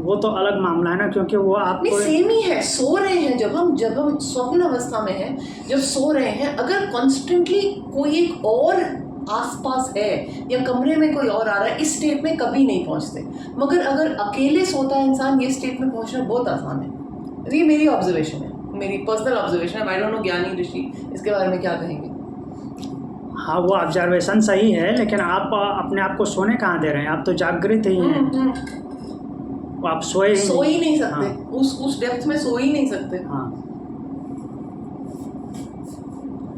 वो तो अलग मामला है ना, क्योंकि वो आपको सेम ही है। सो रहे हैं जब हम स्वप्न अवस्था में हैं, जब सो रहे हैं, अगर कॉन्स्टेंटली कोई एक और आसपास है या कमरे में कोई और आ रहा है, इस स्टेट में कभी नहीं पहुंचते। मगर अगर अकेले सोता है इंसान, ये स्टेट में पहुंचना बहुत आसान है। ये मेरी ऑब्जर्वेशन है, मेरी पर्सनल ऑब्जर्वेशन है। आई डोंट नो ज्ञानी ऋषि इसके बारे में क्या कहेंगे। हाँ वो ऑब्जर्वेशन सही है, लेकिन आप अपने आप को सोने कहाँ दे रहे हैं, आप तो जागृत ही हैं। आप सोए सो ही नहीं सकते। हाँ, उस डेप्थ में सो ही नहीं सकते। हाँ।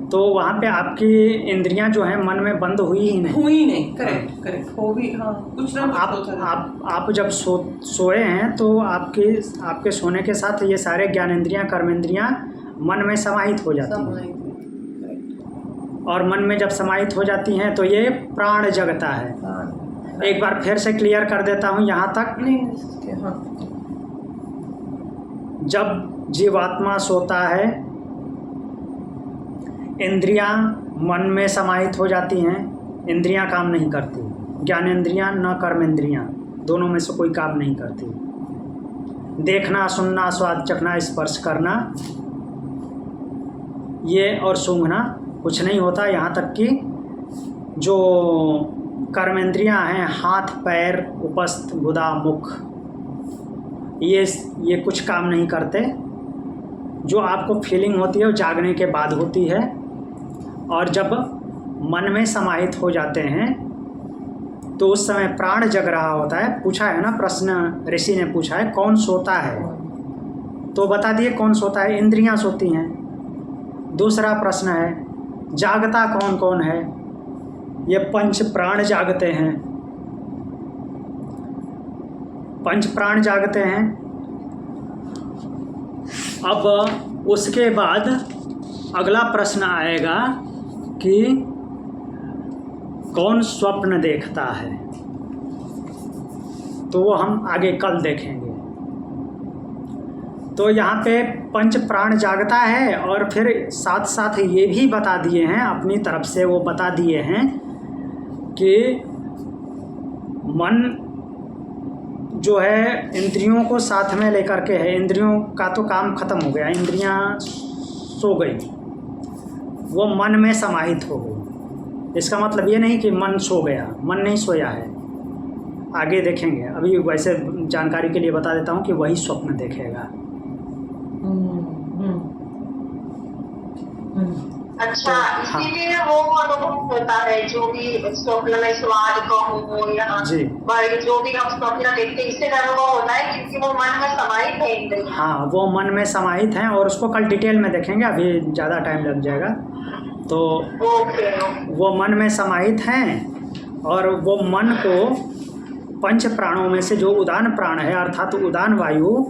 तो वहाँ पे आपकी इंद्रियां जो हैं मन में बंद हुई ही नहीं। हुई नहीं, करेक्ट करेक्ट, हो भी, हाँ, कुछ ना कुछ होता रहता है। आप जब सोए हैं तो आपके सोने के साथ ये सारे ज्ञानेंद्रियां कर्मेंद्रियां मन में समाहित हो जाती हैं, करेक्ट। और मन में जब समाहित हो जाती हैं तो ये प्राण जगता है। एक बार फिर से क्लियर कर देता हूँ यहाँ तक। नहीं, हाँ, जब जीवात्मा सोता है, इंद्रियां मन में समाहित हो जाती हैं, इंद्रियां काम नहीं करती, ज्ञानेंद्रियां न कर्मेंद्रियां, दोनों में से कोई काम नहीं करती। देखना, सुनना, स्वाद चखना, स्पर्श करना, ये और सूंघना कुछ नहीं होता। यहाँ तक कि जो कर्मेंद्रियां हैं, हाथ, पैर, उपस्थ, गुदा, मुख, ये कुछ काम नहीं करते। जो आपको फीलिंग होती है वो जागने के बाद होती है, और जब मन में समाहित हो जाते हैं तो उस समय प्राण जग रहा होता है। पूछा है ना प्रश्न, ऋषि ने पूछा है कौन सोता है, तो बता दिए कौन सोता है, इंद्रियां सोती हैं। दूसरा प्रश्न है जागता कौन कौन है, ये पंच प्राण जागते हैं, पंच प्राण जागते हैं। अब उसके बाद अगला प्रश्न आएगा कि कौन स्वप्न देखता है, तो वो हम आगे कल देखेंगे। तो यहाँ पे पंच प्राण जागता है, और फिर साथ साथ ये भी बता दिए हैं, अपनी तरफ से वो बता दिए हैं कि मन जो है इंद्रियों को साथ में लेकर के है। इंद्रियों का तो काम खत्म हो गया, इंद्रियां सो गई, वो मन में समाहित हो गई। इसका मतलब ये नहीं कि मन सो गया, मन नहीं सोया है, आगे देखेंगे। अभी वैसे जानकारी के लिए बता देता हूँ कि वही स्वप्न देखेगा। अच्छा, इसीलिए वो अनुभव होता है जो भी स्वप्न में स्वाद का हो या जो भी हम स्वप्न देखते हैं, इससे अनुभव होता है क्योंकि वो मन में समाहित है इंद्रियां। हाँ, वो मन में समाहित हैं, और उसको कल डिटेल में देखेंगे, अभी ज़्यादा टाइम लग जाएगा। तो वो मन में समाहित हैं, और वो मन को पंच प्राणों में से जो उदान प्राण है अर्थात उदान वायु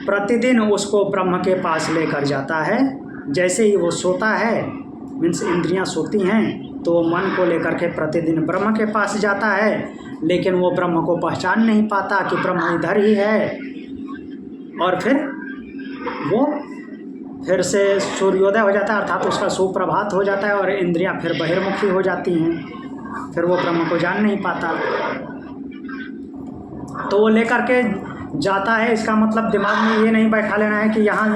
प्रतिदिन उसको ब्रह्म के पास लेकर जाता है। जैसे ही वो सोता है, मीन्स इंद्रियां सोती हैं, तो मन को लेकर के प्रतिदिन ब्रह्म के पास जाता है, लेकिन वो ब्रह्म को पहचान नहीं पाता कि ब्रह्म इधर ही है। और फिर वो फिर से सूर्योदय हो जाता है, अर्थात उसका सुप्रभात हो जाता है, और इंद्रियां फिर बहिर्मुखी हो जाती हैं, फिर वो ब्रह्म को जान नहीं पाता। तो वो लेकर के जाता है। इसका मतलब दिमाग में ये नहीं बैठा लेना है कि यहाँ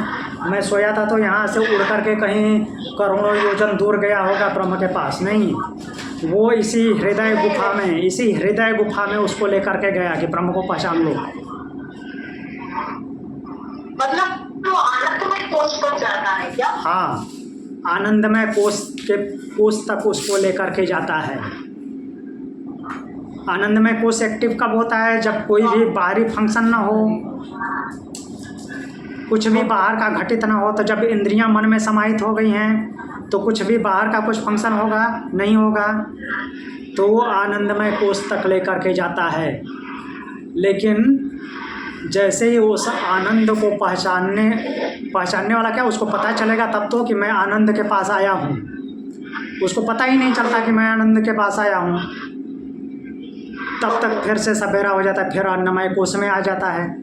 मैं सोया था तो यहाँ से उड़ करके कहीं करोड़ों योजन दूर गया होगा ब्रह्म के पास। नहीं, वो इसी हृदय गुफा में उसको लेकर के गया कि ब्रह्म को पहचान लो। मतलब तो आनंदमय कोष तक जाता है क्या? हाँ, आनंदमय कोष तक उसको लेकर के जाता है। आनंदमय कोष एक्टिव कब होता है? जब कोई भी बाहरी फंक्शन ना हो, कुछ भी बाहर का घटित ना हो। तो जब इंद्रियां मन में समाहित हो गई हैं तो कुछ भी बाहर का कुछ फंक्शन होगा नहीं होगा, तो वो आनंदमय कोष तक लेकर के जाता है। लेकिन जैसे ही उस आनंद को पहचानने वाला क्या, उसको पता चलेगा तब तो कि मैं आनंद के पास आया हूँ। उसको पता ही नहीं चलता कि मैं आनंद के पास आया हूँ, तब तक फिर से सवेरा हो जाता है, फिर अन्नमय कोष में आ जाता है।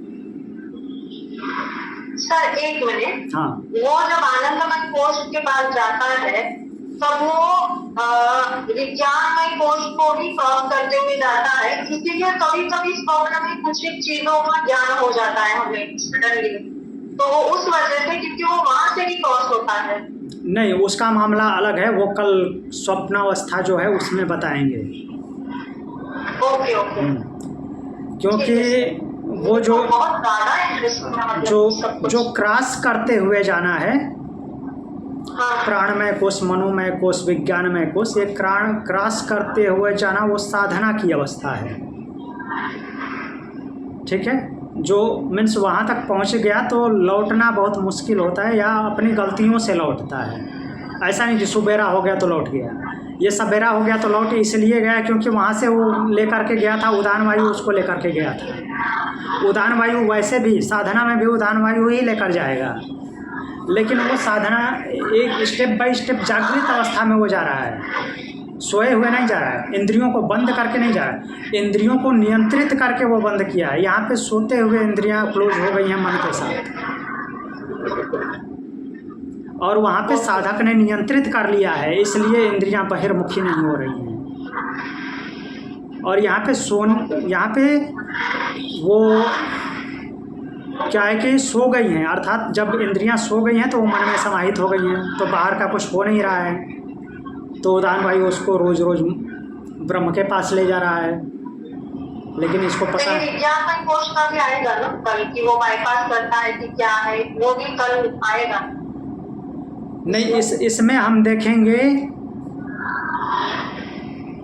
सर एक मिनट, हाँ, वो जब आनंदमय कोष के पास जाता है तब वो विज्ञानमय कोष को भी क्रॉस करते हुए जाता है, इसीलिए कभी कभी स्वप्न में कुछ चीजों का ज्ञान हो जाता है हमें सडनली, तो वो उस वजह से, क्योंकि वो वहां से भी क्रॉस होता है। नहीं, उसका मामला अलग है, वो कल स्वप्नावस्था जो है उसमें बताएंगे। ओके ओके, क्योंकि वो जो बहुत ज्यादा इंटरेस्टिंग जो क्रॉस करते हुए जाना है, हाँ, प्राणमय कोष, मनोमय कोष, विज्ञानमय कोष, ये क्रॉस करते हुए जाना वो साधना की अवस्था है। ठीक है। जो मीन्स वहाँ तक पहुँच गया तो लौटना बहुत मुश्किल होता है, या अपनी गलतियों से लौटता है। ऐसा नहीं कि सुबेरा हो गया तो लौट गया। ये सवेरा हो गया तो लौट इसलिए गया क्योंकि वहाँ से वो लेकर के गया था, उदान वायु उसको लेकर के गया था। उदान वायु वैसे भी साधना में भी उदान वायु ही लेकर जाएगा, लेकिन वो साधना एक स्टेप बाय स्टेप जागृत अवस्था में वो जा रहा है, सोए हुए नहीं जा रहा है, इंद्रियों को बंद करके नहीं जा रहा है, इंद्रियों को नियंत्रित करके वो बंद किया है। यहाँ पे सोते हुए इंद्रियाँ क्लोज हो गई हैं मन के साथ, और वहाँ पे साधक ने नियंत्रित कर लिया है, इसलिए इंद्रियाँ बहिर्मुखी नहीं हो रही हैं। और यहाँ पे वो क्या है कि सो गई हैं, अर्थात जब इंद्रियाँ सो गई हैं तो वो मन में समाहित हो गई हैं, तो बाहर का कुछ हो नहीं रहा है। तो उदान भाई उसको रोज रोज ब्रह्म के पास ले जा रहा है, लेकिन इसको पता है विज्ञापन कोश का भी आएगा ना कल, कि वो बाईपास करता है कि क्या है, वो भी कल आएगा। नहीं, इसमें हम देखेंगे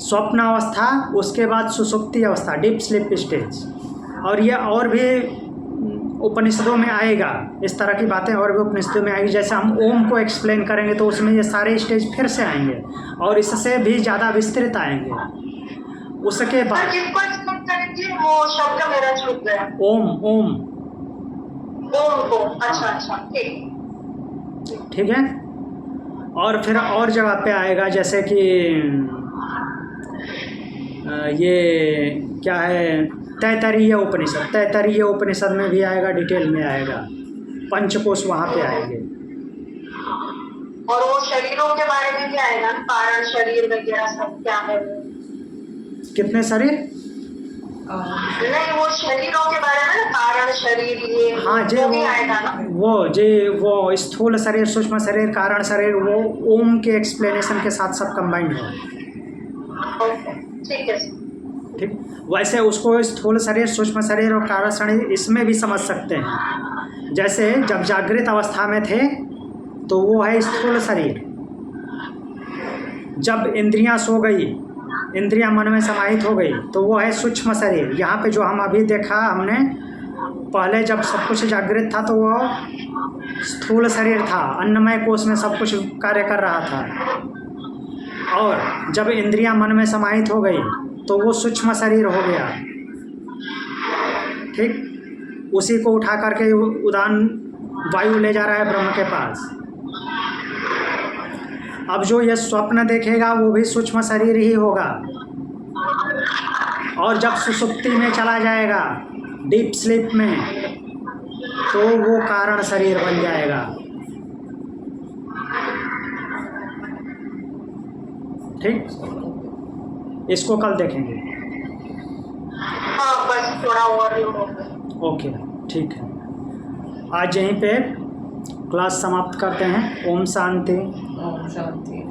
स्वप्न अवस्था, उसके बाद सुसुप्ति अवस्था, डीप स्लीप स्टेज, और ये और भी उपनिषदों में आएगा, इस तरह की बातें और भी उपनिषदों में आएगी। जैसे हम ओम को एक्सप्लेन करेंगे तो उसमें ये सारे स्टेज फिर से आएंगे और इससे भी ज़्यादा विस्तृत आएंगे। उसके बाद किसको एक्सप्लेन करेंगे, वो शब्द मेरा छूट गया। ओम को, अच्छा ठीक है। और फिर और जगह पे आएगा, जैसे कि ये क्या है, तैतरीय उपनिषद में भी आएगा, डिटेल में आएगा, पंचकोश वहाँ पे आएंगे। और वो शरीरों के बारे में भी आएगा, कारण शरीर वगैरह सब क्या है। कितने शरीर? नहीं, वो शरीरों के बारे में, कारण शरीर, ये हाँ जी, वो भी आएगा ना। वो स्थूल शरीर, सूक्ष्म शरीर, कारण शरीर, वो ओम के एक्सप्लेनेशन के साथ सब कंबाइंड है। ठीक है, ठीक। वैसे उसको स्थूल शरीर, सूक्ष्म शरीर और कारण शरीर इसमें भी समझ सकते हैं। जैसे जब जागृत अवस्था में थे तो वो है स्थूल शरीर, जब इंद्रियां सो गई, इंद्रियां मन में समाहित हो गई तो वो है सूक्ष्म शरीर। यहाँ पे जो हम अभी देखा हमने, पहले जब सब कुछ जागृत था तो वो स्थूल शरीर था, अन्नमय कोश में सब कुछ कार्य कर रहा था, और जब इंद्रियां मन में समाहित हो गई तो वो सूक्ष्म शरीर हो गया। ठीक, उसी को उठा करके उदान वायु ले जा रहा है ब्रह्म के पास। अब जो ये स्वप्न देखेगा वो भी सूक्ष्म शरीर ही होगा, और जब सुसुप्ति में चला जाएगा, डीप स्लीप में, तो वो कारण शरीर बन जाएगा। ठीक, इसको कल देखेंगे। हाँ, बस थोड़ा और हो गया। ओके, ठीक है। आज यहीं पे क्लास समाप्त करते हैं। ओम शांति। ओम शांति।